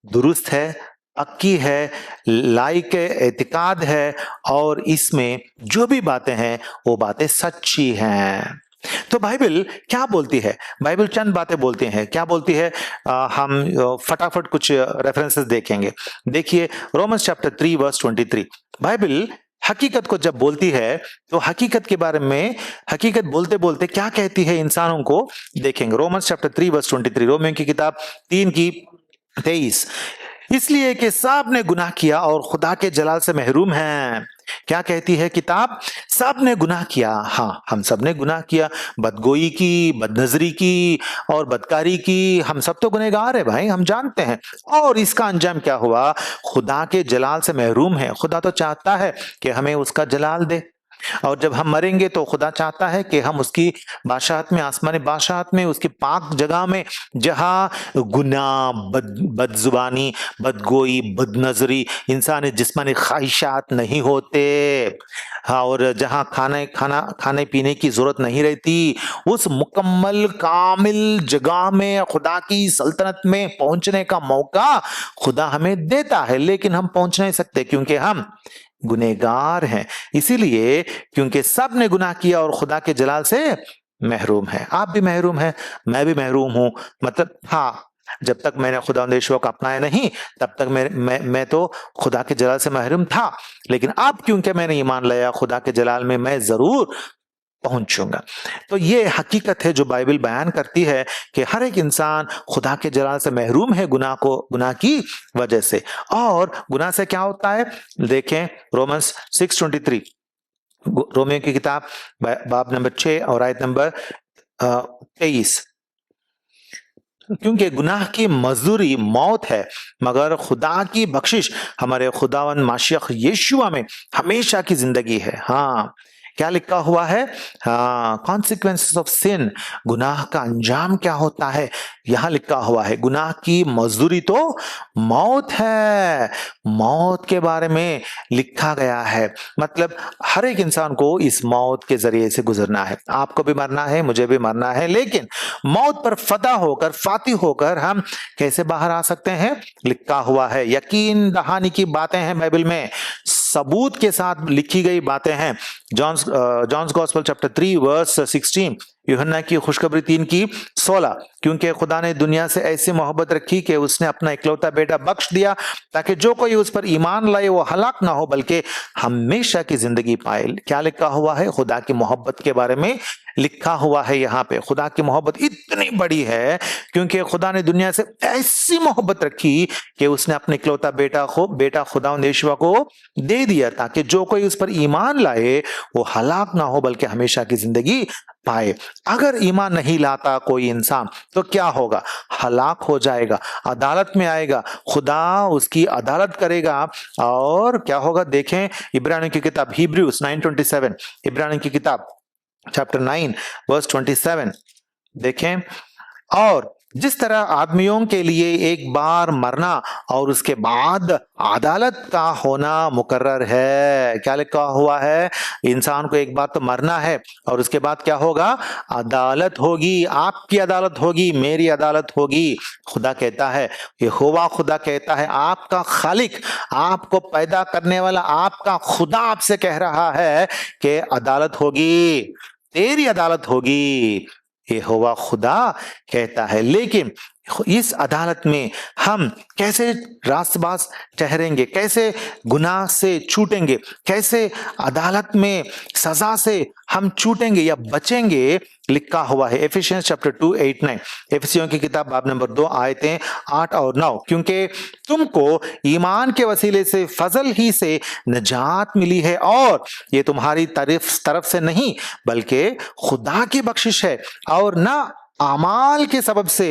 Speaker 1: दुरुस्त है, पक्की है, लायक एतिकाद है, और इसमें जो भी बातें हैं वो बातें सच्ची हैं। तो बाइबल क्या बोलती है? बाइबल चंद बातें बोलती है। क्या बोलती है? हम फटाफट कुछ रेफरेंसेस देखेंगे। देखिए, रोमन्स चैप्टर 3 वर्स 23। बाइबल हकीकत को जब बोलती है तो हकीकत के बारे में, हकीकत बोलते बोलते क्या कहती है इंसानों को, देखेंगे। रोमन्स चैप्टर 3 वर्स 23, रोमियों की किताब 3 की 23। इसलिए कि सब ने गुनाह किया और खुदा के जलाल से महरूम हैं। क्या कहती है किताब? सब ने गुनाह किया। हाँ, हम सब ने गुनाह किया, बदगोई की, बदनजरी की और बदकारी की। हम सब तो गुनहगार है भाई, हम जानते हैं। और इसका अंजाम क्या हुआ? खुदा के जलाल से महरूम है। खुदा तो चाहता है कि हमें उसका जलाल दे, और जब हम मरेंगे तो खुदा चाहता है कि हम उसकी बादशाहत में, आसमानी बादशाहत में, उसकी पाक जगह में, जहां गुनाह, बदजुबानी, बदगोई, बदनजरी, इंसानी जिस्मानी ख्वाहिशात नहीं होते, हाँ, और जहां खाने पीने की जरूरत नहीं रहती, उस मुकम्मल कामिल जगह में, खुदा की सल्तनत में पहुंचने का मौका खुदा हमें देता है। लेकिन हम पहुंच नहीं सकते क्योंकि हम गुनहगार हैं। इसीलिए, क्योंकि सब ने गुनाह किया और खुदा के जलाल से महरूम है। आप भी महरूम हैं, मैं भी महरूम हूं। मतलब हाँ, जब तक मैंने खुदा यीशु को अपनाया नहीं, तब तक मैं तो खुदा के जलाल से महरूम था। लेकिन अब क्योंकि मैंने ईमान लाया, खुदा के जलाल में मैं जरूर पहुंचूंगा। तो ये हकीकत है जो बाइबल बयान करती है कि हर एक इंसान खुदा के जलाल से महरूम है गुनाह की वजह से। और गुनाह से क्या होता है? देखें, रोमन्स 6:23, रोमियो की किताब बाब नंबर 6 और आयत नंबर 23। क्योंकि गुनाह की मजदूरी मौत है, मगर खुदा की बख्शिश हमारे खुदावन माशियख यीशुआ में हमेशा की जिंदगी है। हाँ, क्या लिखा हुआ है? हाँ, कॉन्सिक्वेंसेस ऑफ सिन, गुनाह का अंजाम क्या होता है? यहां लिखा हुआ है, गुनाह की मजदूरी तो मौत है। मौत के बारे में लिखा गया है। मतलब हर एक इंसान को इस मौत के जरिए से गुजरना है। आपको भी मरना है, मुझे भी मरना है, लेकिन मौत पर फतह होकर, फातिह होकर हम कैसे बाहर आ सकते हैं? लिखा हुआ है। यकीन दहानी की बातें हैं बाइबल में, सबूत के साथ लिखी गई बातें हैं। जॉन्स गॉस्पेल चैप्टर 3 वर्स 16, यूहन्ना की खुशखबरी 3 की 16। क्योंकि खुदा ने दुनिया से ऐसी मोहब्बत रखी कि उसने अपना इकलौता बेटा बख्श दिया, ताकि जो कोई उस पर ईमान लाए वो हलाक ना हो बल्कि हमेशा की जिंदगी पाए। क्या लिखा हुआ है? खुदा की मोहब्बत के बारे में लिखा हुआ है यहाँ पे। खुदा की मोहब्बत इतनी बड़ी है क्योंकि खुदा ने दुनिया से ऐसी मोहब्बत रखी कि उसने अपने इकलौता बेटा खुदा यीशु को दे दिया, ताकि जो कोई उस पर ईमान लाए वो हलाक ना हो बल्कि हमेशा की जिंदगी पाए। अगर ईमान नहीं लाता कोई इंसान तो क्या होगा? हलाक हो जाएगा, अदालत में आएगा, खुदा उसकी अदालत करेगा। और क्या होगा? देखें, इब्रानियों की किताब हिब्रूज 9:27, इब्रानियों की किताब चैप्टर 9 वर्स 27, देखें। और जिस तरह आदमियों के लिए एक बार मरना और उसके बाद अदालत का होना मुकर्रर है। क्या लिखा हुआ है? इंसान को एक बार तो मरना है और उसके बाद क्या होगा? अदालत होगी। आपकी अदालत होगी, मेरी अदालत होगी। खुदा कहता है, यहोवा खुदा कहता है, आपका खालिक, आपको पैदा करने वाला आपका खुदा आपसे कह रहा है कि अदालत होगी, तेरी अदालत होगी। यहोवा खुदा कहता है। लेकिन इस अदालत में हम कैसे रास्तबाज ठहरेंगे? कैसे गुनाह से छूटेंगे? कैसे अदालत में सजा से हम छूटेंगे या बचेंगे? लिखा हुआ है एफिशियंस चैप्टर 2:8-9, एफिसियों की किताब बाब नंबर 2 आयतें 8 और 9। क्योंकि तुमको ईमान के वसीले से फजल ही से नजात मिली है, और ये तुम्हारी तरफ से नहीं बल्कि खुदा की बख्शिश है, और ना आमाल के सबब से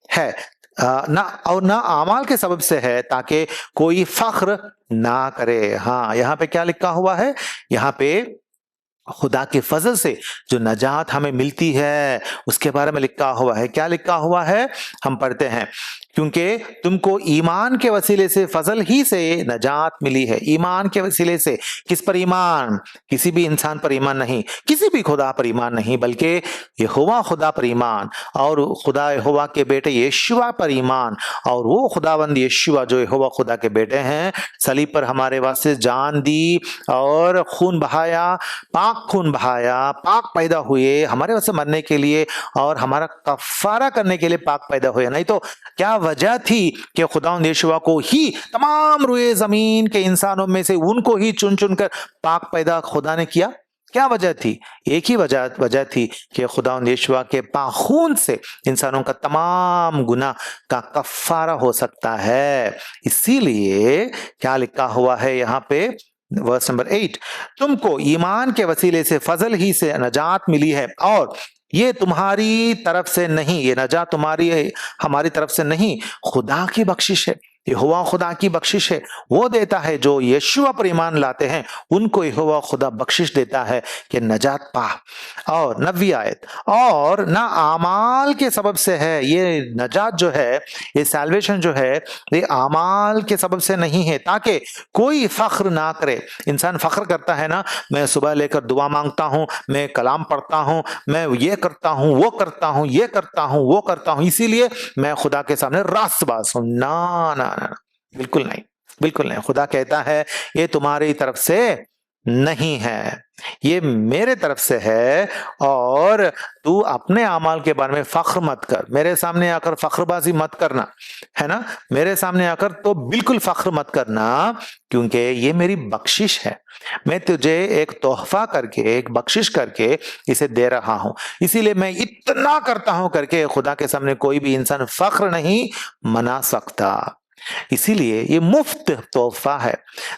Speaker 1: है, ना आमाल के सबब से है, ताकि कोई फख्र ना करे। हाँ, यहाँ पे क्या लिखा हुआ है? यहाँ पे खुदा के फजल से जो नजात हमें मिलती है उसके बारे में लिखा हुआ है। क्या लिखा हुआ है? हम पढ़ते हैं, क्योंकि तुमको ईमान के वसीले से, फजल ही से नजात मिली है। ईमान के वसीले से। किस पर ईमान? किसी भी इंसान पर ईमान नहीं, किसी भी खुदा पर ईमान नहीं, बल्कि यहोवा खुदा पर ईमान, और खुदा यहोवा के बेटे यीशुआ पर ईमान। और वो खुदावंद यीशुआ जो यहोवा खुदा के बेटे हैं, सलीब पर हमारे वास्ते जान दी और खून बहाया, पाक खून बहाया, पाक पैदा हुए हमारे वास्ते मरने के लिए और हमारा कफारा करने के लिए पाक पैदा हुए। नहीं तो क्या वजह थी कि खुदावंद यीशुआ को ही तमाम रुए जमीन के इंसानों में से उनको ही चुन चुन कर पाक पैदा खुदा ने किया? क्या वजह थी? एक ही वजह थी कि खुदावंद यीशुआ के पाक खून से इंसानों का तमाम गुनाह का कफारा हो सकता है। इसीलिए क्या लिखा हुआ है यहाँ पे, वर्स नंबर 8, तुमको ईमान के वसीले से, फजल ही से नजात मिली है, और ये तुम्हारी तरफ से नहीं, ये नजात तुम्हारी हमारी तरफ से नहीं, खुदा की बख्शिश है। यहोवा खुदा की बख्शिश है, वो देता है जो यीशुआ पर ईमान लाते हैं, उनको यहोवा खुदा बख्शिश देता है कि नजात पा। और 9वीं आयत, और ना आमाल के सबब से है, ये नजात जो है, ये सैल्वेशन जो है, ये आमाल के सबब से नहीं है, ताकि कोई फख्र ना करे। इंसान फख्र करता है ना, मैं सुबह लेकर दुआ मांगता हूं, मैं कलाम पढ़ता हूं, मैं ये करता हूं, वो करता हूं, ये करता हूं, वो करता हूं, इसीलिए मैं खुदा के सामने रास्तबाज हूं। ना ना ना, बिल्कुल नहीं, बिल्कुल नहीं। खुदा कहता है ये तुम्हारी तरफ से नहीं है, ये मेरे तरफ से है। और तू अपने अमाल के बारे में फख्र मत कर, मेरे सामने आकर फख्रबाजी मत करना, है ना, मेरे सामने आकर तो बिल्कुल फख्र मत करना, क्योंकि ये मेरी बख्शिश है। मैं तुझे एक तोहफा करके, एक बख्शिश करके इसे दे रहा हूं। इसीलिए मैं इतना करता हूं करके खुदा के सामने कोई भी इंसान फख्र नहीं मना सकता। इसीलिए ये मुफ्त तोहफा है।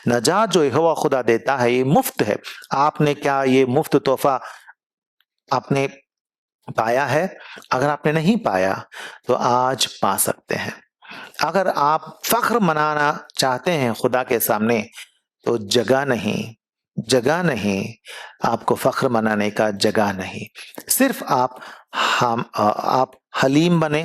Speaker 1: नजात जो यहोवा खुदा देता है ये मुफ्त है। आपने क्या ये मुफ्त तोहफा आपने पाया है? अगर आपने नहीं पाया तो आज पा सकते हैं। अगर आप फख्र मनाना चाहते हैं खुदा के सामने, तो जगह नहीं, जगह नहीं, आपको फख्र मनाने का जगह नहीं। सिर्फ आप हलीम बने,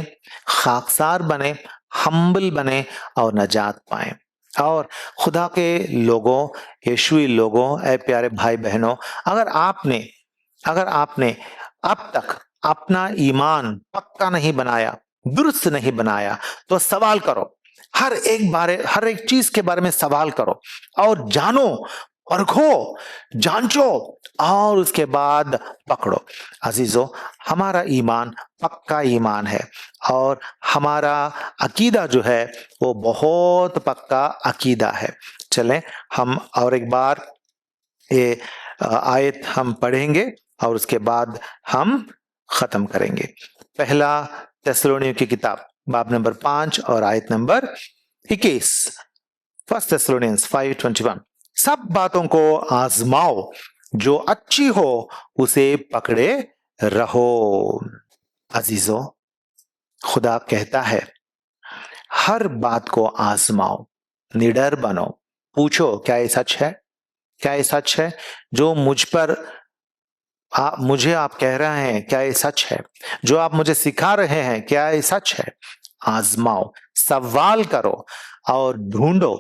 Speaker 1: खाकसार बने, हम्बल बने और नजात पाएं। और खुदा के लोगों, यीशुई लोगों, ऐ प्यारे भाई बहनों, अगर आपने अब तक अपना ईमान पक्का नहीं बनाया, दुरुस्त नहीं बनाया, तो सवाल करो। हर एक चीज के बारे में सवाल करो और जानो, परखो, जांचो और उसके बाद पकड़ो। अजीजों, हमारा ईमान पक्का ईमान है और हमारा अकीदा जो है वो बहुत पक्का अकीदा है। चलें हम और एक बार ये आयत हम पढ़ेंगे और उसके बाद हम खत्म करेंगे। पहला थिस्सलुनीकियों की किताब बाब नंबर 5 और आयत नंबर 21। फर्स्ट थिस्सलुनीकियंस 5:21, सब बातों को आजमाओ, जो अच्छी हो उसे पकड़े रहो। अजीजों, खुदा कहता है हर बात को आजमाओ, निडर बनो, पूछो क्या ये सच है, क्या ये सच है? जो मुझ पर मुझे आप कह रहे हैं क्या ये सच है? जो आप मुझे सिखा रहे हैं क्या ये सच है? आजमाओ, सवाल करो और ढूंढो।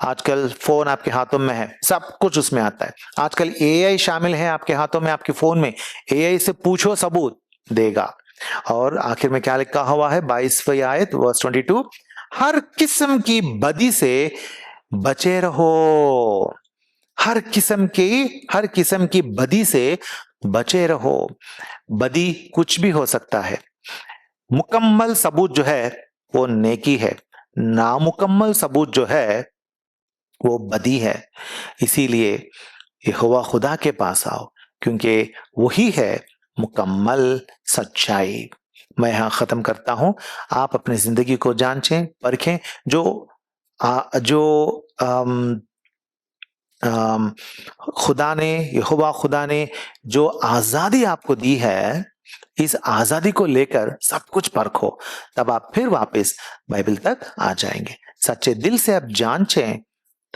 Speaker 1: आजकल फोन आपके हाथों में है, सब कुछ उसमें आता है। आजकल एआई शामिल है आपके हाथों में, आपके फोन में। एआई से पूछो, सबूत देगा। और आखिर में क्या लिखा हुआ है? 22वीं आयत वर्स 22, हर किस्म की बदी से बचे रहो। हर किस्म की बदी से बचे रहो। बदी कुछ भी हो सकता है। मुकम्मल सबूत जो है वो नेकी है, नामुकम्मल सबूत जो है वो बदी है। इसीलिए यहोवा खुदा के पास आओ, क्योंकि वही है मुकम्मल सच्चाई। मैं यहां खत्म करता हूं। आप अपनी जिंदगी को जांचें, परखें। यहोवा खुदा ने जो आजादी आपको दी है, इस आजादी को लेकर सब कुछ परखो, तब आप फिर वापस बाइबल तक आ जाएंगे। सच्चे दिल से आप जांचें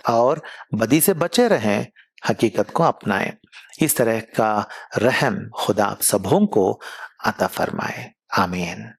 Speaker 1: और बदी से बचे रहें, हकीकत को अपनाएं। इस तरह का रहम खुदा आप सबों को अता फरमाए। आमीन।